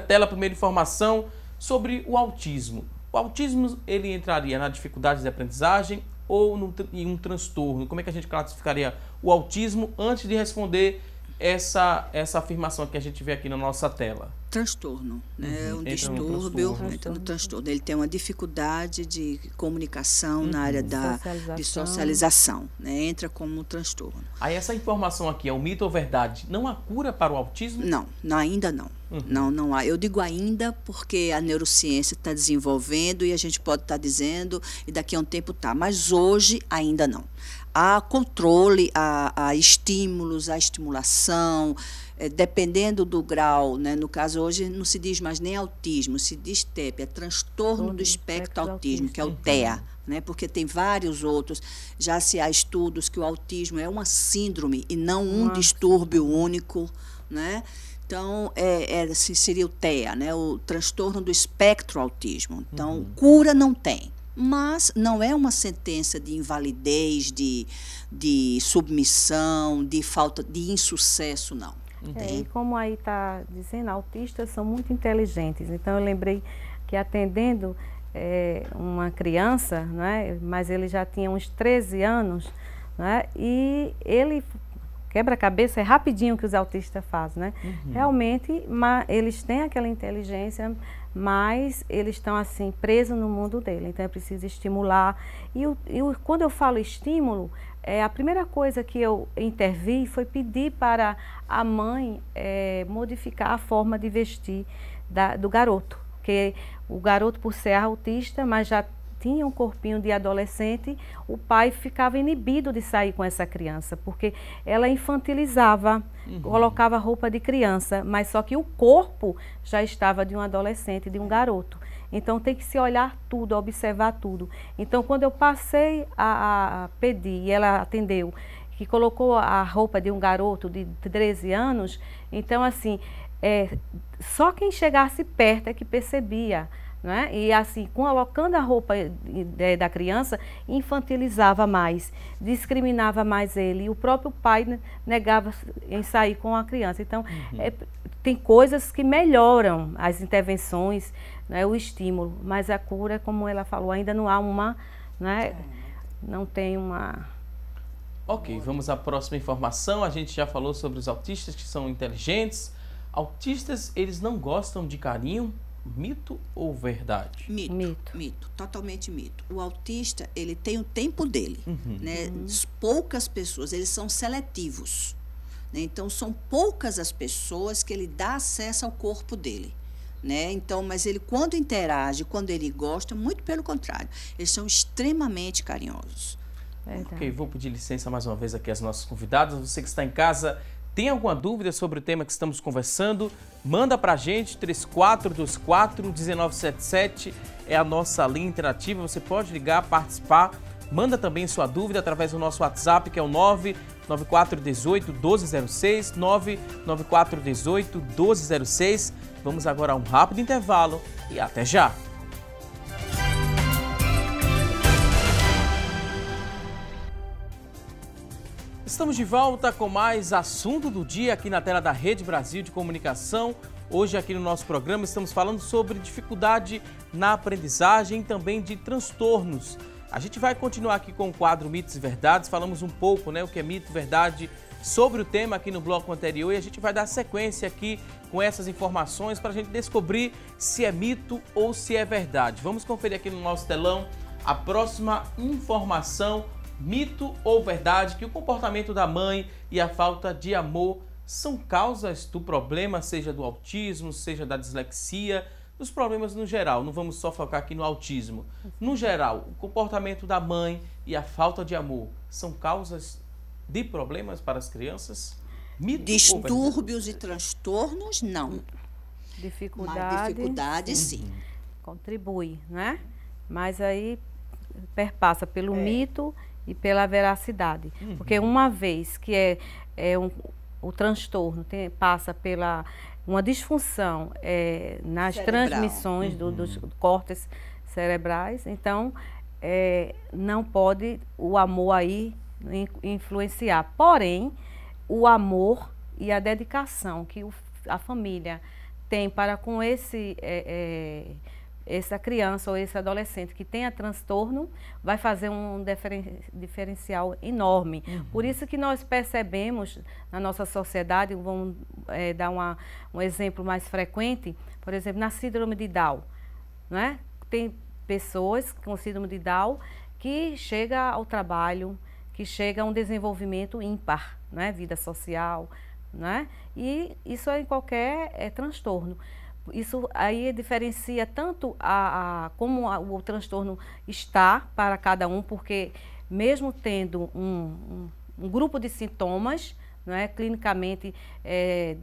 tela, a primeira informação sobre o autismo. O autismo, ele entraria na dificuldade de aprendizagem ou em um transtorno? Como é que a gente classificaria o autismo antes de responder essa afirmação que a gente vê aqui na nossa tela? Transtorno, né? Um distúrbio, entra no transtorno. Ele tem uma dificuldade de comunicação na área de socialização, né? Entra como um transtorno. Aí essa informação aqui é um mito ou verdade? Não há cura para o autismo? Não, ainda não. Não há. Eu digo ainda porque a neurociência está desenvolvendo e a gente pode estar dizendo e daqui a um tempo tá, mas hoje ainda não. Há controle, há estímulos, há estimulação, dependendo do grau, né? No caso hoje não se diz mais nem autismo, se diz TEP, é transtorno do espectro autismo, que é o TEA, né? Porque tem vários outros, já se há estudos que o autismo é uma síndrome e não um distúrbio único, né? Então, seria o TEA, né? O transtorno do espectro autismo. Então, cura não tem. Mas não é uma sentença de invalidez, de submissão, de falta de insucesso, não. E como aí está dizendo, autistas são muito inteligentes. Então, eu lembrei que atendendo uma criança, né, mas ele já tinha uns 13 anos, né, e ele... Quebra-cabeça é rapidinho que os autistas fazem, né? Realmente, eles têm aquela inteligência, mas eles estão assim presos no mundo dele. Então é preciso estimular. E quando eu falo estímulo, a primeira coisa que eu intervi foi pedir para a mãe modificar a forma de vestir do garoto. Porque o garoto, por ser autista, mas já tinha um corpinho de adolescente, o pai ficava inibido de sair com essa criança, porque ela infantilizava, colocava roupa de criança, mas só que o corpo já estava de um adolescente, de um garoto. Então tem que se olhar tudo, observar tudo. Então quando eu passei a pedir, e ela atendeu, que colocou a roupa de um garoto de 13 anos, então assim, só quem chegasse perto é que percebia. Né? E assim, colocando a roupa da criança, infantilizava mais, discriminava mais ele. E o próprio pai negava em sair com a criança. Então, tem coisas que melhoram as intervenções, né, o estímulo. Mas a cura, como ela falou, ainda não há uma, né, não tem uma... Ok, vamos à próxima informação. A gente já falou sobre os autistas que são inteligentes. Autistas, eles não gostam de carinho? Mito ou verdade? Mito, totalmente mito. O autista, ele tem o tempo dele, né? Poucas pessoas, eles são seletivos, né? Então são poucas as pessoas que ele dá acesso ao corpo dele, né? Então, mas ele quando interage, quando ele gosta, muito pelo contrário, eles são extremamente carinhosos. Ok, vou pedir licença mais uma vez aqui aos nossos convidados. Você que está em casa, tem alguma dúvida sobre o tema que estamos conversando? Manda pra gente, 3424-1977 é a nossa linha interativa. Você pode ligar, participar. Manda também sua dúvida através do nosso WhatsApp, que é o 99418-1206, 99418-1206. Vamos agora a um rápido intervalo e até já! Estamos de volta com mais assunto do dia aqui na tela da Rede Brasil de Comunicação. Hoje aqui no nosso programa estamos falando sobre dificuldade na aprendizagem e também de transtornos. A gente vai continuar aqui com o quadro Mitos e Verdades, falamos um pouco, né, o que é mito e verdade sobre o tema aqui no bloco anterior e a gente vai dar sequência aqui com essas informações para a gente descobrir se é mito ou se é verdade. Vamos conferir aqui no nosso telão a próxima informação. Mito ou verdade que o comportamento da mãe e a falta de amor são causas do problema, seja do autismo, seja da dislexia, dos problemas no geral. Não vamos só focar aqui no autismo. No geral, o comportamento da mãe e a falta de amor são causas de problemas para as crianças? Mito ou verdade? Distúrbios e transtornos, não. Mas dificuldade, sim. Contribui, né? Mas aí perpassa pelo mito e pela veracidade. Porque uma vez que o transtorno passa pela uma disfunção nas transmissões dos córtex cerebrais, então não pode o amor aí influenciar. Porém, o amor e a dedicação que a família tem para com essa criança ou esse adolescente que tenha transtorno, vai fazer um diferencial enorme. Por isso que nós percebemos na nossa sociedade, vamos dar um exemplo mais frequente, por exemplo, na síndrome de Down, né? Tem pessoas com síndrome de Down que chega ao trabalho, que chega a um desenvolvimento ímpar, né? Vida social, né? E isso é em qualquer transtorno. Isso aí diferencia tanto como o transtorno está para cada um, porque mesmo tendo um grupo de sintomas, né, clinicamente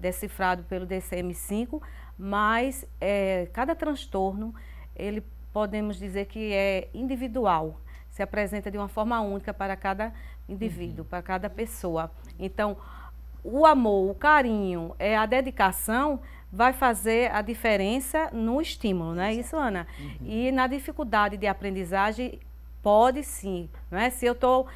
decifrado pelo DSM-5, mas cada transtorno, ele podemos dizer que é individual, se apresenta de uma forma única para cada indivíduo, para cada pessoa. Então, o amor, o carinho, a dedicação vai fazer a diferença no estímulo, não é isso, Ana? E na dificuldade de aprendizagem, pode sim, não é? Se eu estou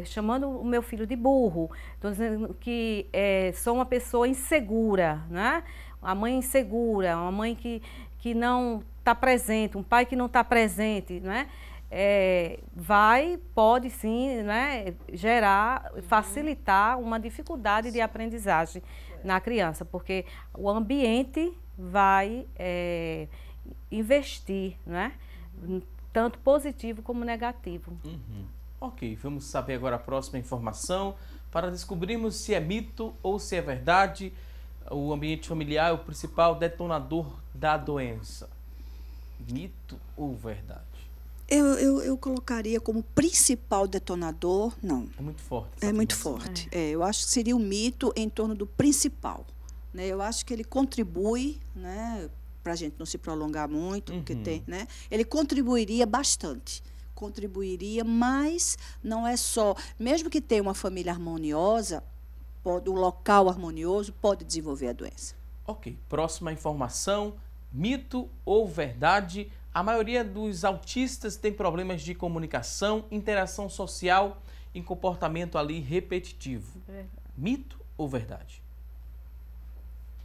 chamando o meu filho de burro, estou dizendo que sou uma pessoa insegura, né? Uma mãe insegura, uma mãe que não está presente, um pai que não está presente, não é? Pode sim, né, gerar, facilitar uma dificuldade de aprendizagem na criança, porque o ambiente vai investir, né, tanto positivo como negativo. Ok, vamos saber agora a próxima informação para descobrirmos se é mito ou se é verdade. O ambiente familiar é o principal detonador da doença. Mito ou verdade? Eu colocaria como principal detonador, não. É muito forte. É muito forte. Eu acho que seria um mito em torno do principal, né? Eu acho que ele contribui, né, para a gente não se prolongar muito, porque tem, né? Ele contribuiria bastante. Contribuiria, mas não é só. Mesmo que tenha uma família harmoniosa, um local harmonioso pode desenvolver a doença. Ok, próxima informação. Mito ou verdade? A maioria dos autistas tem problemas de comunicação, interação social e comportamento ali repetitivo. Mito ou verdade?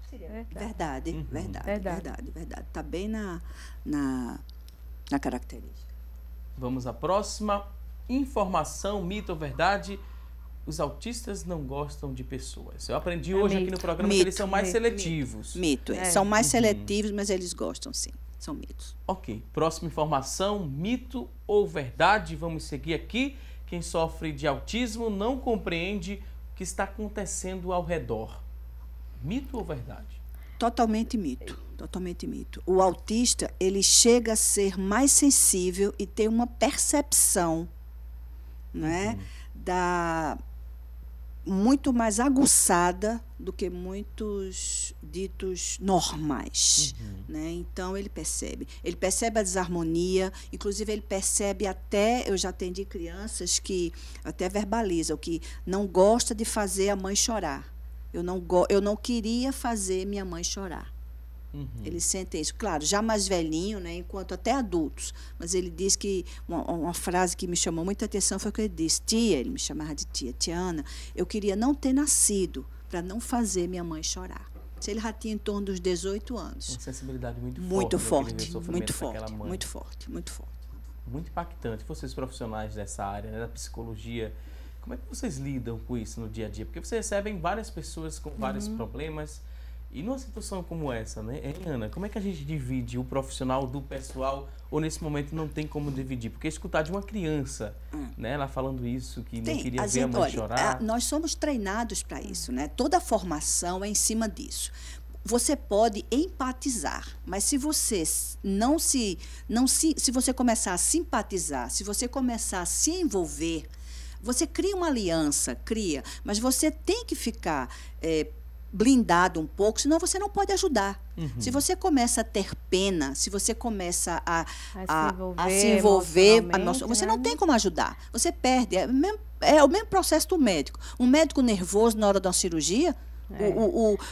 Verdade. Está bem na característica. Vamos à próxima informação. Mito ou verdade? Os autistas não gostam de pessoas. Eu aprendi hoje aqui no programa que eles são mais seletivos. Mito. São mais seletivos, mas eles gostam, sim. São mitos. Ok. Próxima informação. Mito ou verdade? Vamos seguir aqui. Quem sofre de autismo não compreende o que está acontecendo ao redor. Mito ou verdade? Totalmente mito. Totalmente mito. O autista, ele chega a ser mais sensível e tem uma percepção, né, muito mais aguçada do que muitos ditos normais, né? Então ele percebe a desarmonia, inclusive ele percebe até, eu já atendi crianças que até verbalizam que não gosta de fazer a mãe chorar. Eu não queria fazer minha mãe chorar. Eles sentem isso. Claro, já mais velhinho, né, enquanto até adultos. Mas ele diz que uma frase que me chamou muita atenção foi que ele disse: tia, ele me chamava de tia, Tiana, eu queria não ter nascido para não fazer minha mãe chorar. Ele já tinha em torno dos 18 anos. Uma sensibilidade muito forte. Muito impactante. Vocês profissionais dessa área, né, da psicologia, como é que vocês lidam com isso no dia a dia? Porque vocês recebem várias pessoas com vários problemas. E numa situação como essa, né, Ana, como é que a gente divide o profissional do pessoal, ou nesse momento não tem como dividir? Porque escutar de uma criança, né, ela falando isso, que não queria ver a mãe chorar... Nós somos treinados para isso, né? Toda a formação é em cima disso. Você pode empatizar, mas se você se você começar a simpatizar, se você começar a se envolver, Você cria uma aliança, mas você tem que ficar blindado um pouco, senão você não pode ajudar. Se você começa a ter pena, se você começa a se envolver, você não tem como ajudar. Você perde. É o mesmo processo do médico. Um médico nervoso na hora da cirurgia,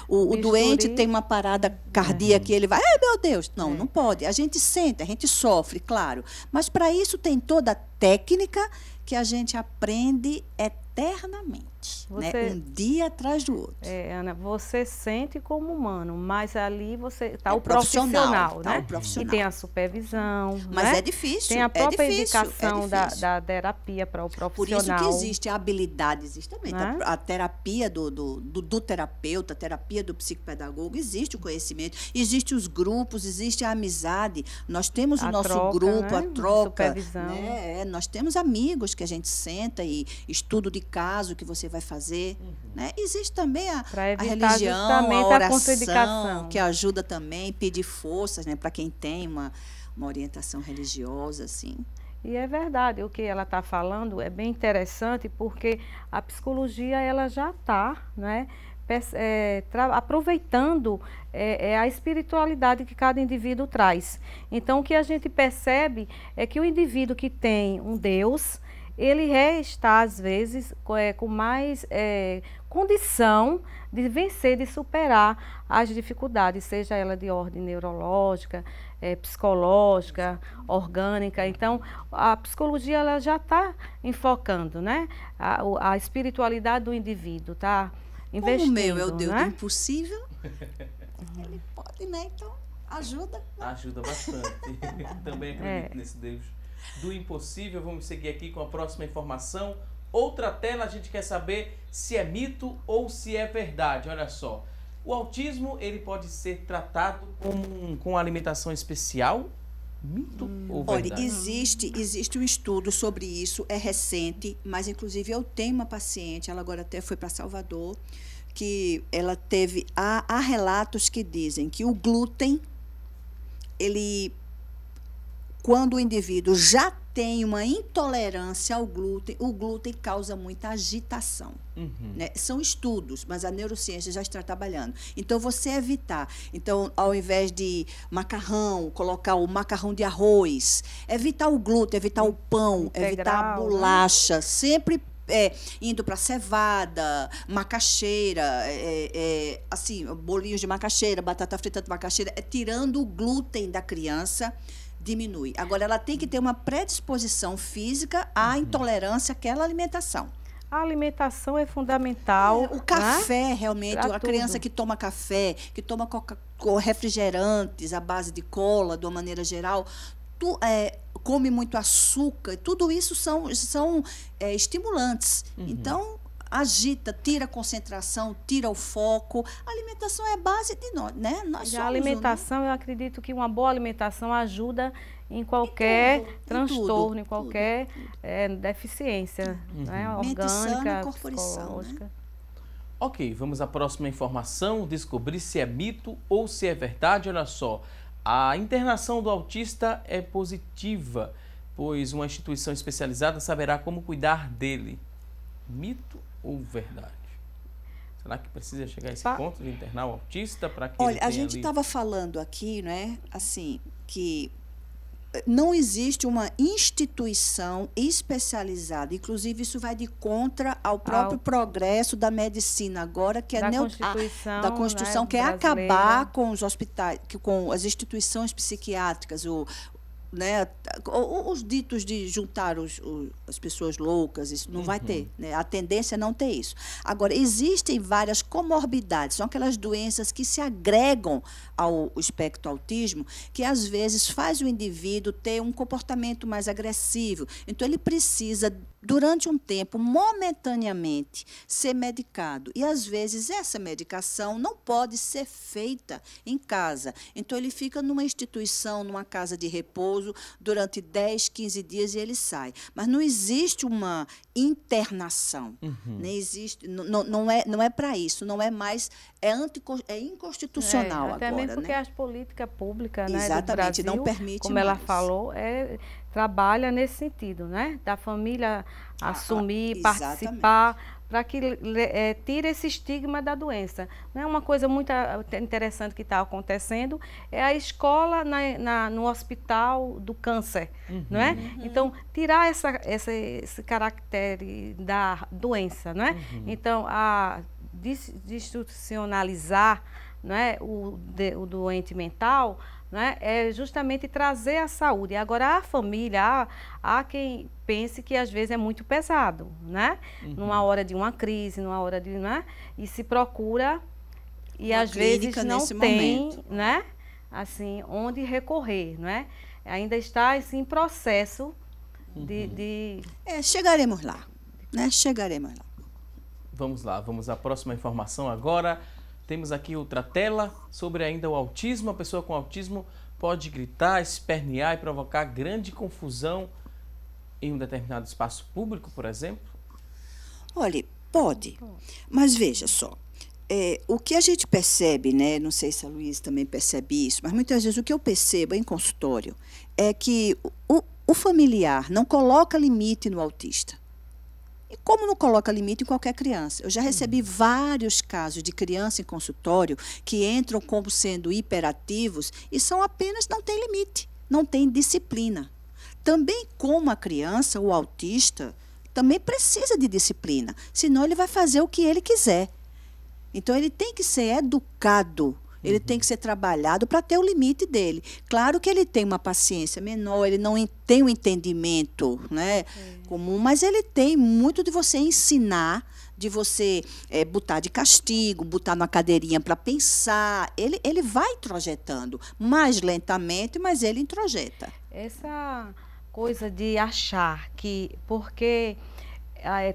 o doente tem uma parada cardíaca e ele vai, ai meu Deus, não pode. A gente sente, a gente sofre, claro. Mas para isso tem toda a técnica que a gente aprende eternamente. Um dia atrás do outro. Ana, você sente como humano, mas ali você está o profissional, né? O profissional. E tem a supervisão. Mas né? é difícil. Tem a própria indicação da terapia para o profissional. Por isso que existe a habilidade, existe também. Né? A terapia do terapeuta, a terapia do psicopedagogo, existe o conhecimento, existe os grupos, existe a amizade. Nós temos o nosso grupo, a troca. Supervisão. Né? Nós temos amigos que a gente senta e estudo de caso que você vai fazer. Né? Existe também a religião, a oração, que ajuda também, pedir forças, né, para quem tem uma orientação religiosa, assim. E é verdade, o que ela está falando é bem interessante, porque a psicologia ela já está, né, aproveitando a espiritualidade que cada indivíduo traz. Então, o que a gente percebe é que o indivíduo que tem um Deus, ele está, às vezes, com mais condição de vencer, de superar as dificuldades, seja ela de ordem neurológica, psicológica, orgânica. Então, a psicologia ela já está enfocando, né, a espiritualidade do indivíduo, tá? Investindo. Como o meu é o Deus do impossível, ele pode, né? Então, ajuda. Ajuda bastante. Também acredito nesse Deus do impossível. Vamos seguir aqui com a próxima informação. Outra tela, a gente quer saber se é mito ou se é verdade. Olha só, o autismo ele pode ser tratado com alimentação especial? Mito ou verdade? Olha, existe um estudo sobre isso, é recente, mas inclusive eu tenho uma paciente, ela agora até foi para Salvador, que ela teve, há relatos que dizem que o glúten, quando o indivíduo já tem uma intolerância ao glúten, o glúten causa muita agitação. Né? São estudos, mas a neurociência já está trabalhando. Então, você evitar. Então, ao invés de macarrão, colocar o macarrão de arroz, evitar o glúten, evitar o pão, evitar a bolacha, né? Sempre indo para cevada, macaxeira, assim, bolinhos de macaxeira, batata frita de macaxeira, tirando o glúten da criança, diminui. Agora, ela tem que ter uma predisposição física à intolerância àquela alimentação. A alimentação é fundamental. O café, né? realmente, a criança que toma café, que toma refrigerantes à base de cola, de uma maneira geral, come muito açúcar, tudo isso são estimulantes. Então, agita, tira a concentração, tira o foco. A alimentação é a base de nós, né? A alimentação, eu acredito que uma boa alimentação ajuda em qualquer transtorno, em qualquer deficiência, né? Orgânica, psicológica. Né? Ok, vamos à próxima informação, descobrir se é mito ou se é verdade. Olha só, a internação do autista é positiva, pois uma instituição especializada saberá como cuidar dele. Mito ou verdade? Será que precisa chegar a esse ponto de internar o autista para que Olha, a gente estava falando aqui, né, assim, que não existe uma instituição especializada. Inclusive, isso vai de contra ao próprio progresso da medicina agora, que é da Constituição, que é acabar com os hospitais, com as instituições psiquiátricas, né, os ditos de juntar as pessoas loucas, isso não vai ter, né? A tendência é não ter isso. Agora, existem várias comorbidades, são aquelas doenças que se agregam ao espectro autismo, que às vezes faz o indivíduo ter um comportamento mais agressivo. Então, ele precisa, durante um tempo, momentaneamente, ser medicado. E, às vezes, essa medicação não pode ser feita em casa. Então, ele fica numa instituição, numa casa de repouso, durante 10, 15 dias e ele sai. Mas não existe uma internação. Nem existe, não é para isso, não é mais, é inconstitucional até agora. Mesmo porque as políticas públicas, né, exatamente, do Brasil, não permite como mais. ela falou, trabalha nesse sentido, né, da família assumir, participar, para que tire esse estigma da doença. Não é uma coisa muito interessante que está acontecendo, é a escola no hospital do câncer, não é? Então, tirar esse caráter da doença, não é? Então, institucionalizar, não é, o doente mental, né, é justamente trazer a saúde. Agora, a família, há quem pense que às vezes é muito pesado, né? Numa hora de uma crise, numa hora de, né? E se procura, e às vezes não tem, né? Assim, onde recorrer, né? Ainda está assim, em processo de... chegaremos lá, né? Chegaremos lá. Vamos lá, vamos à próxima informação agora. Temos aqui outra tela sobre ainda o autismo. A pessoa com autismo pode gritar, espernear e provocar grande confusão em um determinado espaço público, por exemplo? Olha, pode. Mas veja só, o que a gente percebe, né? Não sei se a Luísa também percebe isso, mas muitas vezes o que eu percebo em consultório é que o familiar não coloca limite no autista. E como não coloca limite em qualquer criança? Eu já recebi vários casos de criança em consultório que entram como sendo hiperativos e não tem limite, não tem disciplina. Também como a criança, o autista, também precisa de disciplina, senão ele vai fazer o que ele quiser. Então, ele tem que ser educado, ele tem que ser trabalhado para ter o limite dele. Claro que ele tem uma paciência menor, ele não tem um entendimento, né, comum, mas ele tem muito de você ensinar, de você botar de castigo, botar numa cadeirinha para pensar. Ele vai introjetando, mais lentamente, mas ele introjeta. Essa coisa de achar que porque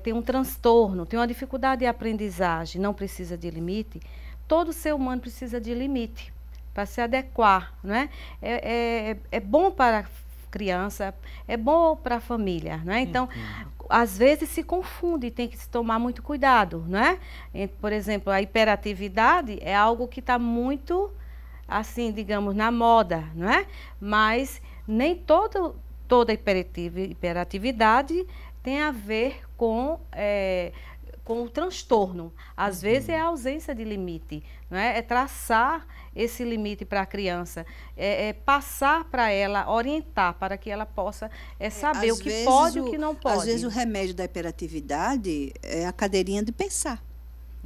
tem um transtorno, tem uma dificuldade de aprendizagem, não precisa de limite. Todo ser humano precisa de limite para se adequar, né? É bom para a criança, é bom para a família, né? Então, às vezes se confunde, tem que se tomar muito cuidado, né? Por exemplo, a hiperatividade é algo que está muito, assim, digamos, na moda, né? Mas nem toda hiperatividade tem a ver com o transtorno. Às vezes é a ausência de limite, não é? É traçar esse limite para a criança, passar para ela, orientar para que ela possa saber o que pode e o que não pode. Às vezes o remédio da hiperatividade é a cadeirinha de pensar.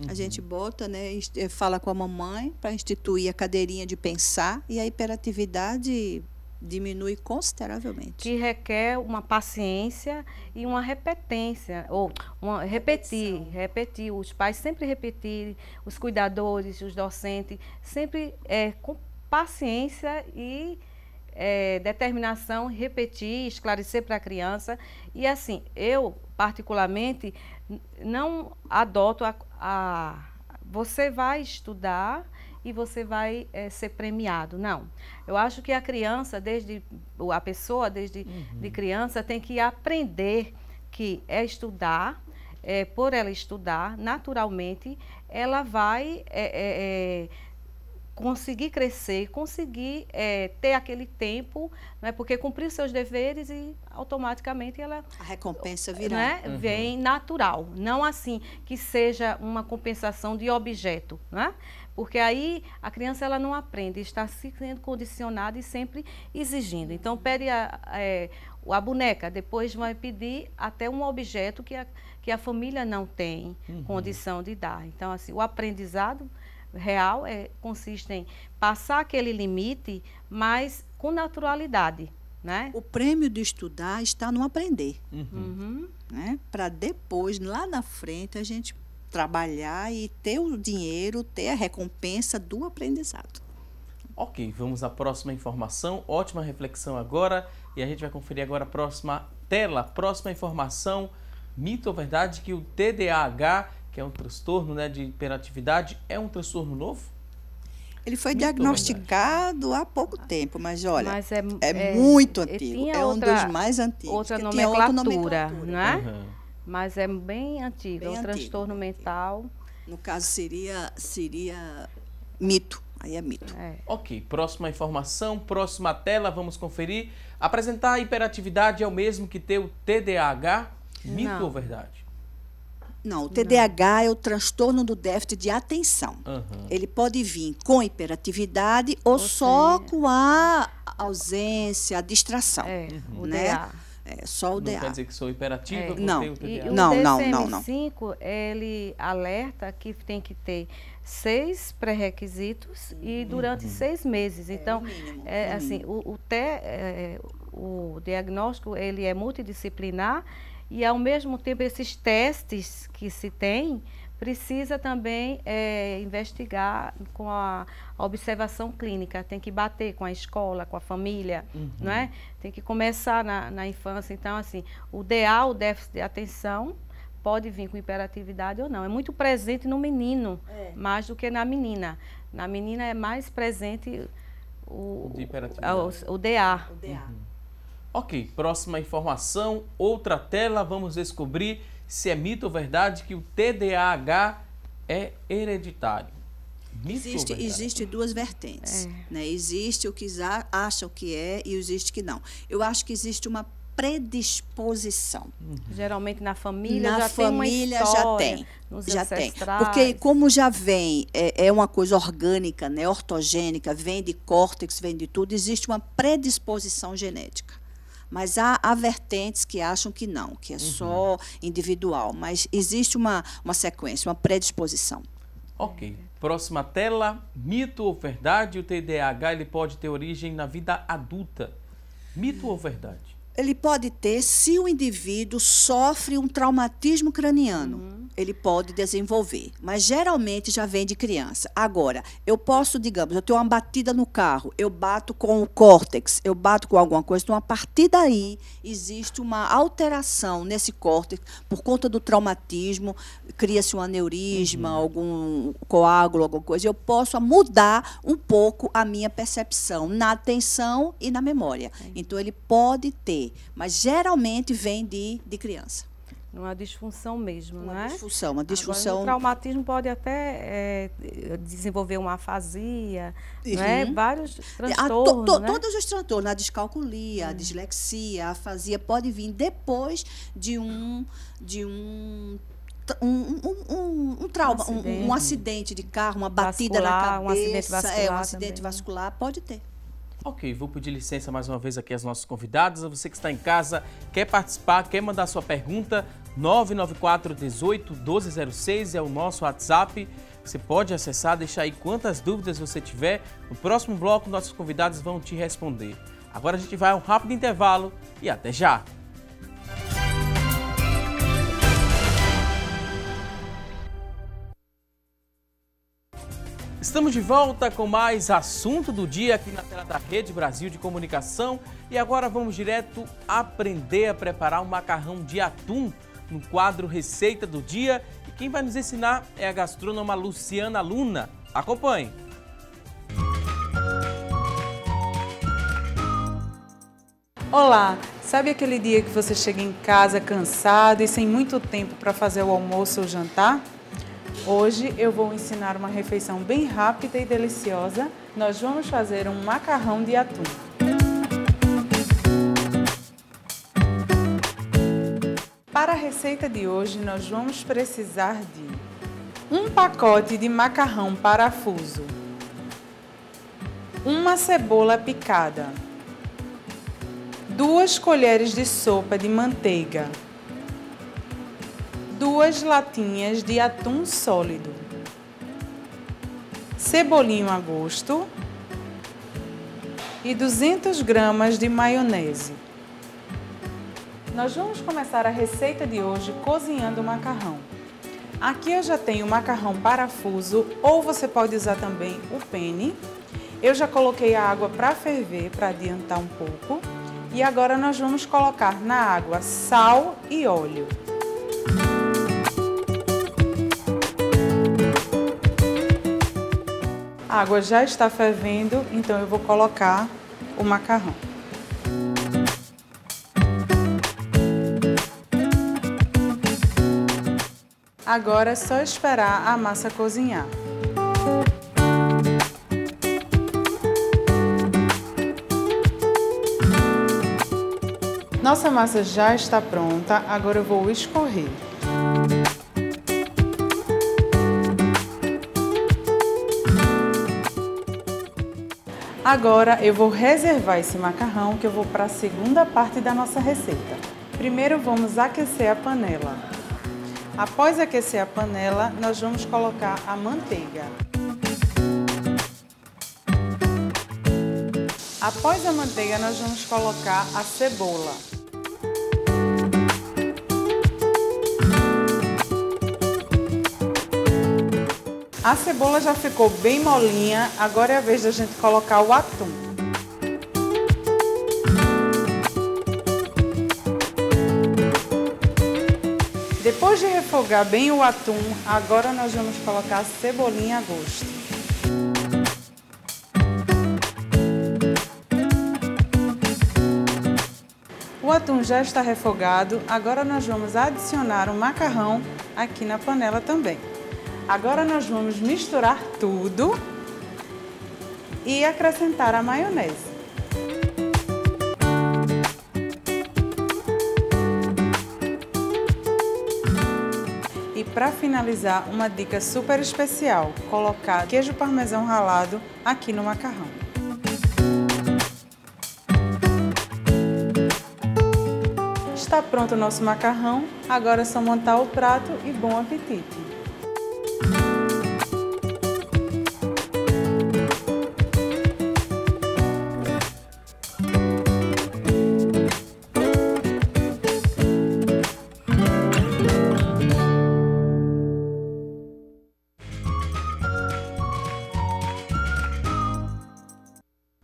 A gente bota, né, fala com a mamãe para instituir a cadeirinha de pensar e a hiperatividade diminui consideravelmente. Que requer uma paciência e uma repetência, ou repetir, os pais sempre repetirem, os cuidadores, os docentes, sempre com paciência e determinação, repetir, esclarecer para a criança. E assim, eu particularmente não adoto você vai estudar e você vai ser premiado. Não. Eu acho que a criança, desde criança, tem que aprender que estudar, por ela estudar, naturalmente, ela vai conseguir crescer, conseguir ter aquele tempo, né, porque cumprir seus deveres e automaticamente ela... A recompensa virá. Né, vem natural, não assim que seja uma compensação de objeto, né? Porque aí a criança ela não aprende, está sendo condicionada e sempre exigindo. Então, pede a boneca, depois vai pedir até um objeto que a família não tem condição de dar. Então, assim, o aprendizado real consiste em passar aquele limite, mas com naturalidade, né? O prêmio de estudar está no aprender, né? Para depois, lá na frente, a gente trabalhar e ter o dinheiro, ter a recompensa do aprendizado. Ok, vamos à próxima informação. Ótima reflexão agora. E a gente vai conferir agora a próxima tela. Próxima informação, mito ou verdade que o TDAH, que é um transtorno, né, de hiperatividade, é um transtorno novo? Ele foi diagnosticado há pouco tempo, mas olha, é muito antigo. É um dos mais antigos. Outra nomenclatura, não é? mas é bem antigo, é um transtorno mental. No caso, seria mito. Aí é mito. Ok, próxima informação, próxima tela, vamos conferir. Apresentar a hiperatividade é o mesmo que ter o TDAH? Mito ou verdade? Não, o TDAH é o transtorno do déficit de atenção. Ele pode vir com hiperatividade ou só com a ausência, a distração. O né? DA. É só o DA. Não quer dizer que sou hiperativa por Não. ter o TDAH? E o Não. DSM-5, ele alerta que tem que ter 6 pré-requisitos e durante 6 meses. Então, mínimo. assim, o diagnóstico ele é multidisciplinar e, ao mesmo tempo, esses testes que se tem, precisa também investigar com a observação clínica. Tem que bater com a escola, com a família, não é? Tem que começar na infância. Então, assim, o DA, o déficit de atenção, pode vir com hiperatividade ou não. É muito presente no menino, mais do que na menina. Na menina é mais presente o DA. Ok, próxima informação, outra tela, vamos descobrir se é mito ou verdade que o TDAH é hereditário. Mito ou verdade? Existe duas vertentes. Né? Existe o que acha o que é e existe que não. Eu acho que existe uma predisposição. Geralmente na família já tem uma história, já tem. Ancestrais. Porque como já vem, é uma coisa orgânica, né, ortogênica, vem de córtex, vem de tudo, existe uma predisposição genética. Mas há vertentes que acham que não, que é só individual. Mas existe uma sequência, uma predisposição. Ok. Próxima tela. Mito ou verdade? O TDAH ele pode ter origem na vida adulta. Mito ou verdade? Ele pode ter, se o indivíduo sofre um traumatismo craniano, ele pode desenvolver, mas geralmente já vem de criança. Agora, eu posso, digamos, eu tenho uma batida no carro, eu bato com o córtex, eu bato com alguma coisa, então a partir daí existe uma alteração nesse córtex, por conta do traumatismo, cria-se um aneurisma, algum coágulo, alguma coisa, eu posso mudar um pouco a minha percepção na atenção e na memória. Então, ele pode ter, mas geralmente vem de criança. Uma disfunção mesmo, não é? Uma disfunção. Agora, o traumatismo pode até desenvolver uma afasia, não é? Vários transtornos, né? Todos os transtornos, a descalculia, a dislexia, a afasia, pode vir depois de um trauma, um acidente de carro, uma batida na cabeça, um acidente vascular, pode ter. Ok, vou pedir licença mais uma vez aqui às nossas convidadas. A você que está em casa, quer participar, quer mandar sua pergunta, 994 18 1206 é o nosso WhatsApp. Você pode acessar, deixar aí quantas dúvidas você tiver. No próximo bloco, nossos convidados vão te responder. Agora a gente vai a um rápido intervalo e até já! Estamos de volta com mais assunto do dia aqui na tela da Rede Brasil de Comunicação e agora vamos direto aprender a preparar um macarrão de atum no quadro Receita do Dia e quem vai nos ensinar é a gastrônoma Luciana Luna. Acompanhe! Olá! Sabe aquele dia que você chega em casa cansado e sem muito tempo para fazer o almoço ou jantar? Hoje eu vou ensinar uma refeição bem rápida e deliciosa. Nós vamos fazer um macarrão de atum. Para a receita de hoje, nós vamos precisar de um pacote de macarrão parafuso, uma cebola picada, 2 colheres de sopa de manteiga, 2 latinhas de atum sólido, cebolinho a gosto e 200 gramas de maionese. Nós vamos começar a receita de hoje cozinhando o macarrão. Aqui eu já tenho o macarrão parafuso ou você pode usar também o penne. Eu já coloquei a água para ferver, para adiantar um pouco. E agora nós vamos colocar na água sal e óleo. A água já está fervendo, então eu vou colocar o macarrão. Agora é só esperar a massa cozinhar. Nossa massa já está pronta, agora eu vou escorrer. Agora eu vou reservar esse macarrão que eu vou para a segunda parte da nossa receita. Primeiro vamos aquecer a panela. Após aquecer a panela, nós vamos colocar a manteiga. Após a manteiga, nós vamos colocar a cebola. A cebola já ficou bem molinha, agora é a vez da gente colocar o atum. Depois de refogar bem o atum, agora nós vamos colocar a cebolinha a gosto. O atum já está refogado, agora nós vamos adicionar o macarrão aqui na panela também. Agora nós vamos misturar tudo e acrescentar a maionese. E para finalizar, uma dica super especial, colocar queijo parmesão ralado aqui no macarrão. Está pronto o nosso macarrão, agora é só montar o prato e bom apetite!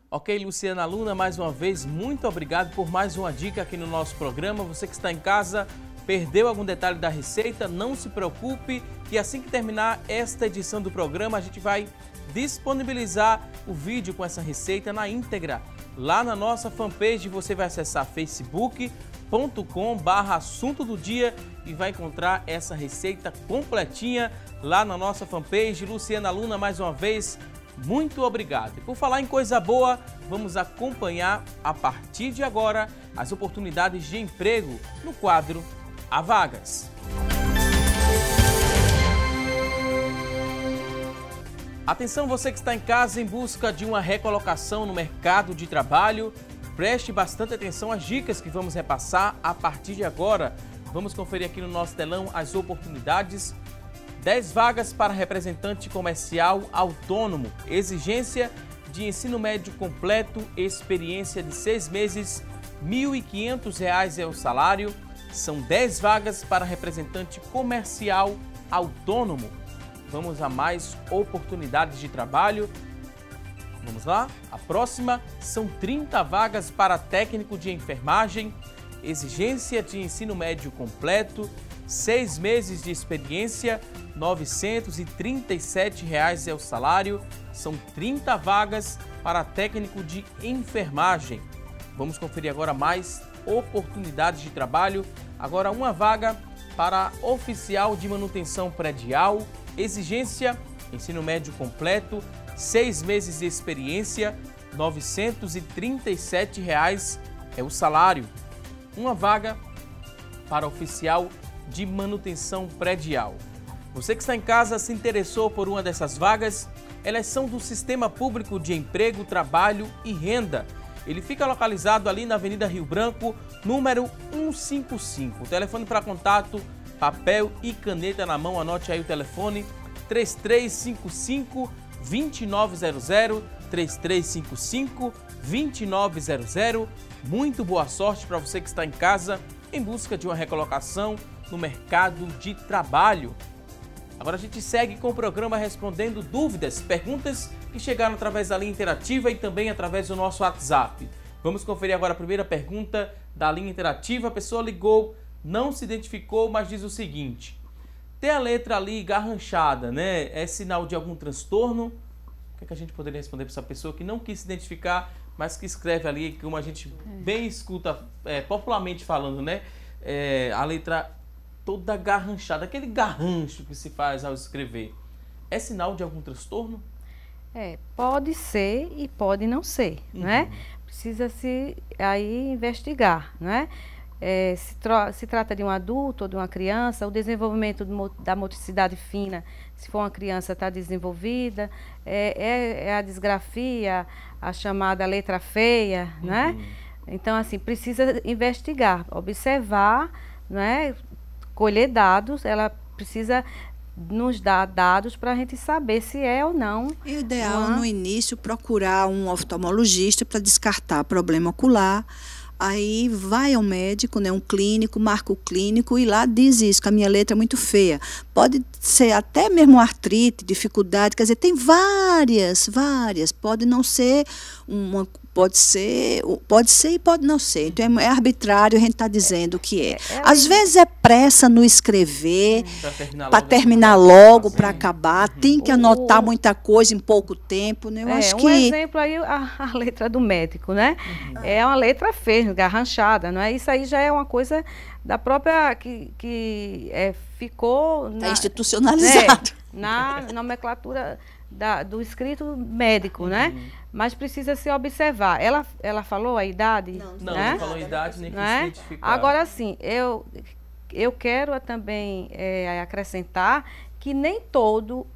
Ok, Luciana Luna, mais uma vez, muito obrigado por mais uma dica aqui no nosso programa. Você que está em casa, perdeu algum detalhe da receita, não se preocupe, que assim que terminar esta edição do programa, a gente vai disponibilizar o vídeo com essa receita na íntegra. Lá na nossa fanpage você vai acessar facebook.com/assunto do dia e vai encontrar essa receita completinha lá na nossa fanpage. Luciana Luna, mais uma vez, muito obrigado. E por falar em coisa boa, vamos acompanhar a partir de agora as oportunidades de emprego no quadro Há Vagas. Atenção, você que está em casa em busca de uma recolocação no mercado de trabalho, preste bastante atenção às dicas que vamos repassar a partir de agora. Vamos conferir aqui no nosso telão as oportunidades. 10 vagas para representante comercial autônomo, exigência de ensino médio completo, experiência de 6 meses, R$ 1.500 é o salário. São 10 vagas para representante comercial autônomo. Vamos a mais oportunidades de trabalho. Vamos lá? A próxima são 30 vagas para técnico de enfermagem, exigência de ensino médio completo, 6 meses de experiência, R$ 937 é o salário. São 30 vagas para técnico de enfermagem. Vamos conferir agora mais oportunidades de trabalho. Agora uma vaga para oficial de manutenção predial, exigência, ensino médio completo, 6 meses de experiência, R$ 937 é o salário. Uma vaga para oficial de manutenção predial. Você que está em casa se interessou por uma dessas vagas, elas são do Sistema Público de Emprego, Trabalho e Renda. Ele fica localizado ali na Avenida Rio Branco, número 155. O telefone para contato, papel e caneta na mão, anote aí o telefone, 3355-2900, 3355-2900. Muito boa sorte para você que está em casa em busca de uma recolocação no mercado de trabalho. Agora a gente segue com o programa respondendo dúvidas, perguntas que chegaram através da linha interativa e também através do nosso WhatsApp. Vamos conferir agora a primeira pergunta da linha interativa. A pessoa ligou, não se identificou, mas diz o seguinte: ter a letra ali garranchada, né? É sinal de algum transtorno? O que é que a gente poderia responder para essa pessoa que não quis se identificar, mas que escreve ali, como a gente bem escuta popularmente falando, né? A letra toda garranchada, aquele garrancho que se faz ao escrever, é sinal de algum transtorno? Pode ser e pode não ser, né? Precisa-se aí investigar, né? Se trata de um adulto ou de uma criança, o desenvolvimento da motricidade fina, se for uma criança, está desenvolvida, a disgrafia, a chamada letra feia, né? Então, assim, precisa investigar, observar, né? Colher dados, ela precisa nos dar dados para a gente saber se é ou não. E o ideal, no início, procurar um oftalmologista para descartar problema ocular. Aí vai ao médico, né, um clínico, marca o clínico e lá diz isso, que a minha letra é muito feia. Pode ser até mesmo artrite, dificuldade, quer dizer, tem várias. Pode não ser uma... Pode ser e pode não ser. Então, é arbitrário, a gente está dizendo que é. Às vezes é pressa no escrever, para terminar logo, para acabar. Tem que anotar muita coisa em pouco tempo. Né? Eu acho que... exemplo aí, a letra do médico, né? É uma letra feia, garranchada, não é? Isso aí já é uma coisa da própria... que ficou... Está institucionalizado. Na nomenclatura do escrito médico, né? Mas precisa se observar. Ela falou a idade? Não falou a idade, nem que se identificar. Agora, sim, eu quero também acrescentar que nem todo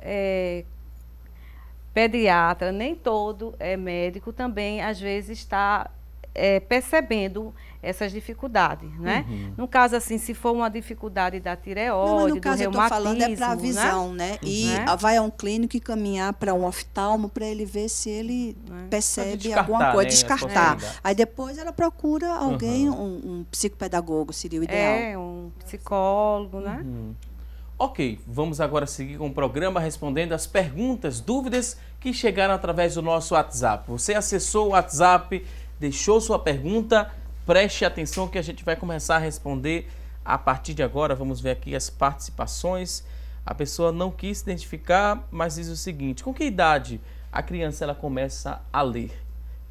pediatra, nem todo médico também, às vezes, está percebendo essas dificuldades, né? No caso, assim, se for uma dificuldade da tireoide, do reumatismo... eu estou falando é para a visão, né? E vai a um clínico e caminhar para um oftalmo para ele ver se ele percebe alguma coisa, descartar. Aí depois ela procura alguém, um psicopedagogo, seria o ideal. Um psicólogo, né? Ok, vamos agora seguir com o programa respondendo as perguntas, dúvidas que chegaram através do nosso WhatsApp. Você acessou o WhatsApp, deixou sua pergunta, preste atenção que a gente vai começar a responder a partir de agora. Vamos ver aqui as participações. A pessoa não quis se identificar, mas diz o seguinte: com que idade a criança ela começa a ler?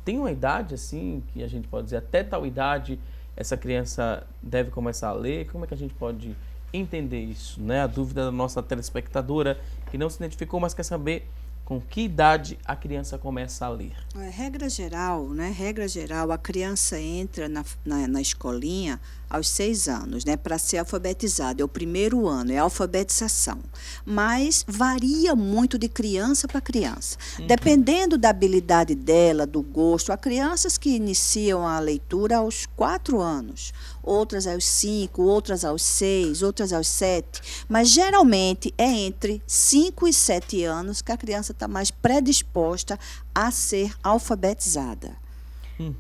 Tem uma idade assim que a gente pode dizer até tal idade essa criança deve começar a ler? Como é que a gente pode entender isso, né? A dúvida da nossa telespectadora que não se identificou, mas quer saber com que idade a criança começa a ler. Regra geral, né? Regra geral, a criança entra na escolinha aos 6 anos, né? Para ser alfabetizada. É o primeiro ano, é a alfabetização. Mas varia muito de criança para criança. Dependendo da habilidade dela, do gosto. Há crianças que iniciam a leitura aos 4 anos. Outras aos 5, outras aos 6, outras aos 7. Mas, geralmente, é entre 5 e 7 anos que a criança está mais predisposta a ser alfabetizada.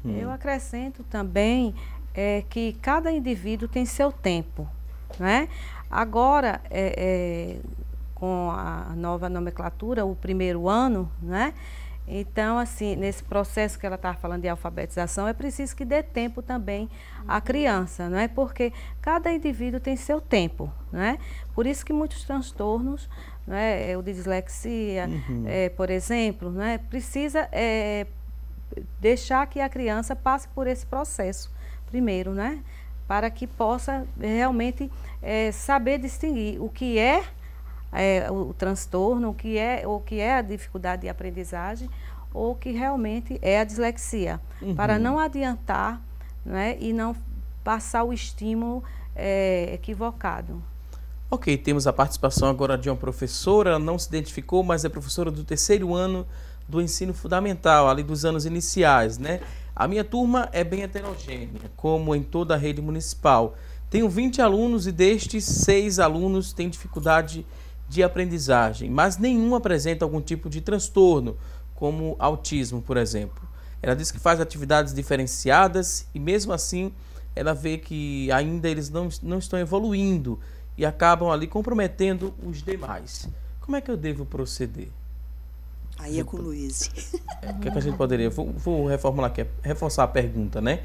Eu acrescento também que cada indivíduo tem seu tempo, né? Agora, com a nova nomenclatura, o primeiro ano, né? Então, assim, nesse processo que ela está falando de alfabetização, é preciso que dê tempo também à criança, não é? Porque cada indivíduo tem seu tempo, né? Por isso que muitos transtornos, né, o de dislexia, por exemplo, né, precisa deixar que a criança passe por esse processo primeiro, né? Para que possa realmente saber distinguir o que é o transtorno, o que é a dificuldade de aprendizagem, ou o que realmente é a dislexia, para não adiantar, né, e não passar o estímulo equivocado. Ok, temos a participação agora de uma professora, ela não se identificou, mas é professora do 3º ano do ensino fundamental, ali dos anos iniciais, né? A minha turma é bem heterogênea, como em toda a rede municipal. Tenho 20 alunos e destes 6 alunos têm dificuldade de aprendizagem, mas nenhum apresenta algum tipo de transtorno, como autismo, por exemplo. Ela diz que faz atividades diferenciadas e mesmo assim ela vê que ainda eles não estão evoluindo e acabam ali comprometendo os demais. Como é que eu devo proceder? Aí é com o Luiz. O que é que a gente poderia... Vou reformular aqui, reforçar a pergunta, né?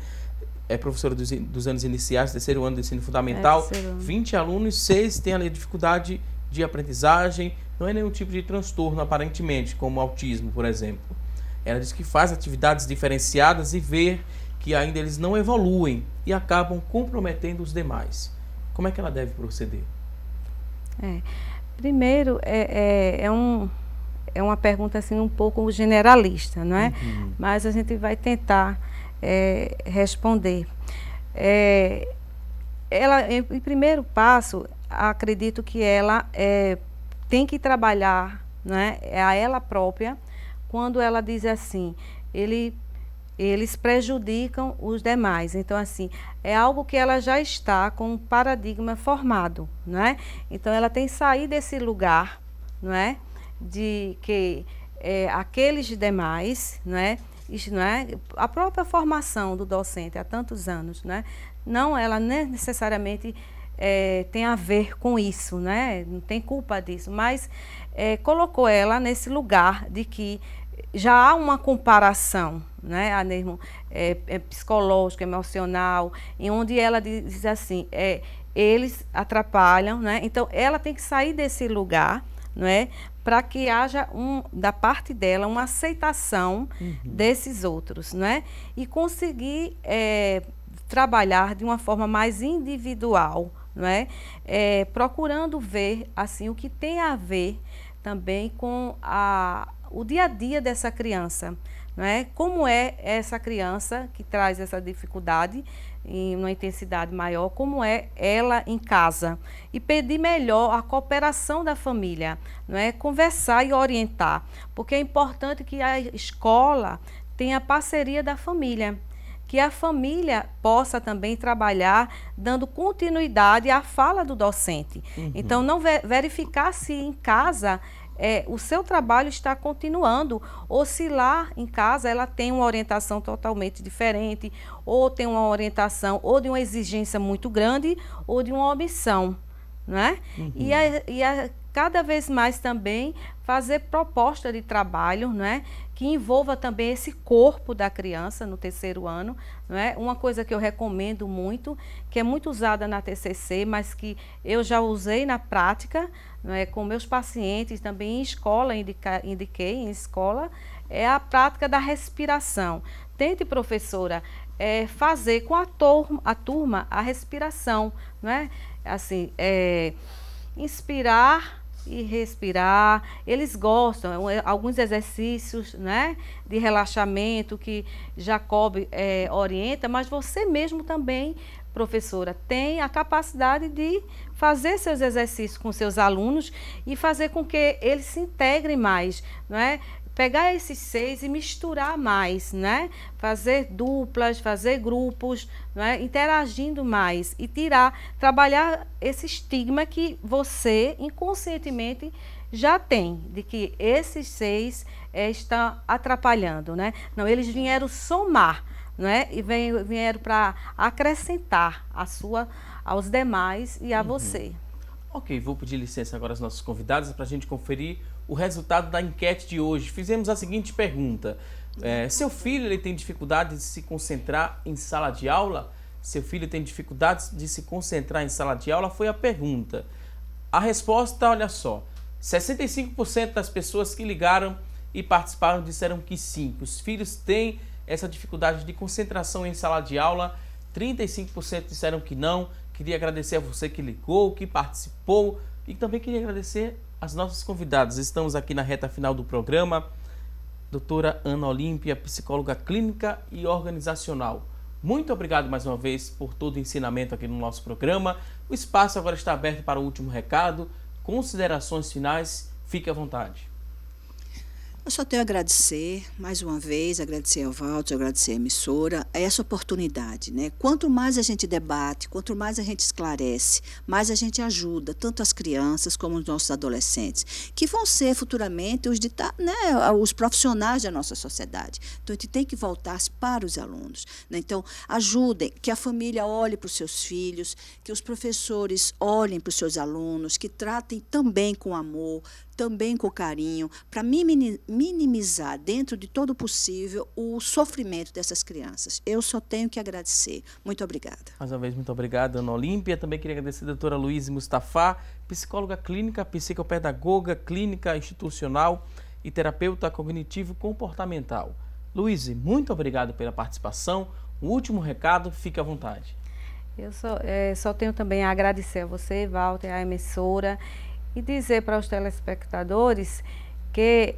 É professora dos anos iniciais, 3º ano do ensino fundamental, 20 alunos, 6 têm ali dificuldade de aprendizagem, não é nenhum tipo de transtorno aparentemente, como autismo, por exemplo. Ela diz que faz atividades diferenciadas e vê que ainda eles não evoluem e acabam comprometendo os demais. como é que ela deve proceder? Primeiro, é uma pergunta assim um pouco generalista, não é? Mas a gente vai tentar responder. Ela, em primeiro passo, acredito que ela tem que trabalhar, né, a ela própria, quando ela diz assim, eles prejudicam os demais. Então, assim, é algo que ela já está com um paradigma formado, né? Então, ela tem que sair desse lugar, não é? De que aqueles demais, não é? Isso, não é? A própria formação do docente há tantos anos, né? Não, ela necessariamente tem a ver com isso, né? Não tem culpa disso, mas colocou ela nesse lugar de que já há uma comparação, né? Psicológica, emocional, em onde ela diz assim, eles atrapalham, né? Então, ela tem que sair desse lugar, não é? Para que haja da parte dela uma aceitação desses outros, não é? E conseguir trabalhar de uma forma mais individual, não é? Procurando ver assim o que tem a ver também com o dia a dia dessa criança, não é? Como é essa criança que traz essa dificuldade em uma intensidade maior, como é ela em casa, e pedir melhor a cooperação da família, não é? Conversar e orientar, porque é importante que a escola tenha a parceria da família, que a família possa também trabalhar dando continuidade à fala do docente. Então, não verificar se em casa o seu trabalho está continuando, ou se lá em casa ela tem uma orientação totalmente diferente, ou tem uma orientação ou de uma exigência muito grande, ou de uma omissão, né? E cada vez mais também fazer proposta de trabalho, né, que envolva também esse corpo da criança no terceiro ano, não é? Uma coisa que eu recomendo muito, que é muito usada na TCC, mas que eu já usei na prática, não é, com meus pacientes, também em escola, indiquei em escola, é a prática da respiração. Tente, professora, fazer com a turma a respiração, não é? Assim, inspirar e respirar. Eles gostam, alguns exercícios, né, de relaxamento que Jacob orienta, mas você mesmo também, professora, tem a capacidade de fazer seus exercícios com seus alunos e fazer com que eles se integrem mais, não é? Pegar esses 6 e misturar mais, né? Fazer duplas, fazer grupos, né? Interagindo mais e trabalhar esse estigma que você inconscientemente já tem, de que esses 6 estão atrapalhando, né? Não, eles vieram somar, né? E vieram para acrescentar aos demais e a você. Ok, vou pedir licença agora aos nossos convidados para a gente conferir o resultado da enquete de hoje. Fizemos a seguinte pergunta: seu filho ele tem dificuldade de se concentrar em sala de aula? Seu filho tem dificuldades de se concentrar em sala de aula? Foi a pergunta. A resposta, olha só, 65% das pessoas que ligaram e participaram disseram que sim, os filhos têm essa dificuldade de concentração em sala de aula. 35% disseram que não. Queria agradecer a você que ligou, que participou, e também queria agradecer as nossas convidadas. Estamos aqui na reta final do programa. Doutora Ana Olímpia, psicóloga clínica e organizacional. Muito obrigado mais uma vez por todo o ensinamento aqui no nosso programa. O espaço agora está aberto para o último recado. Considerações finais, fique à vontade. Eu só tenho a agradecer, mais uma vez, agradecer ao Walter, agradecer à emissora, a essa oportunidade, né? Quanto mais a gente debate, quanto mais a gente esclarece, mais a gente ajuda, tanto as crianças como os nossos adolescentes, que vão ser futuramente os profissionais da nossa sociedade. Então, a gente tem que voltar para os alunos, né? Então, ajudem, que a família olhe para os seus filhos, que os professores olhem para os seus alunos, que tratem também com amor, também com carinho, para minimizar, dentro de todo o possível, o sofrimento dessas crianças. Eu só tenho que agradecer. Muito obrigada. Mais uma vez, muito obrigada, Ana Olímpia. Também queria agradecer a doutora Luísa Mustafa, psicóloga clínica, psicopedagoga clínica institucional e terapeuta cognitivo-comportamental. Luísa, muito obrigado pela participação. O último recado, fique à vontade. Eu só tenho também a agradecer a você, Walter, a emissora, e dizer para os telespectadores que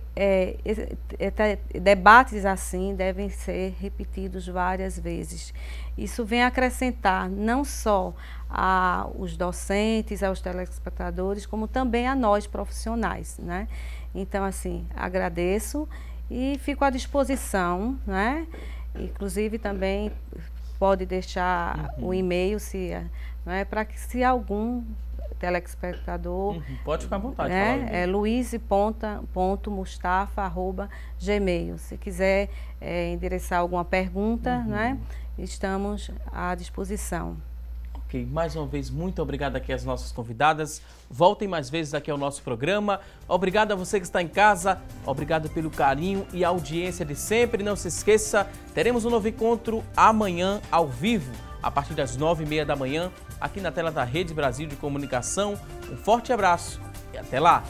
debates assim devem ser repetidos várias vezes. Isso vem acrescentar não só aos docentes, aos telespectadores, como também a nós profissionais, né? Então, assim, agradeço e fico à disposição, né? Inclusive também pode deixar o e-mail para que se algum telespectador... Pode ficar à vontade. Né? É luiz.mustafa@gmail. Se quiser endereçar alguma pergunta, né? Estamos à disposição. Ok, mais uma vez, muito obrigado aqui às nossas convidadas. Voltem mais vezes aqui ao nosso programa. Obrigado a você que está em casa. Obrigado pelo carinho e audiência de sempre. Não se esqueça, teremos um novo encontro amanhã ao vivo, a partir das 9h30 da manhã, aqui na tela da Rede Brasil de Comunicação. Um forte abraço e até lá!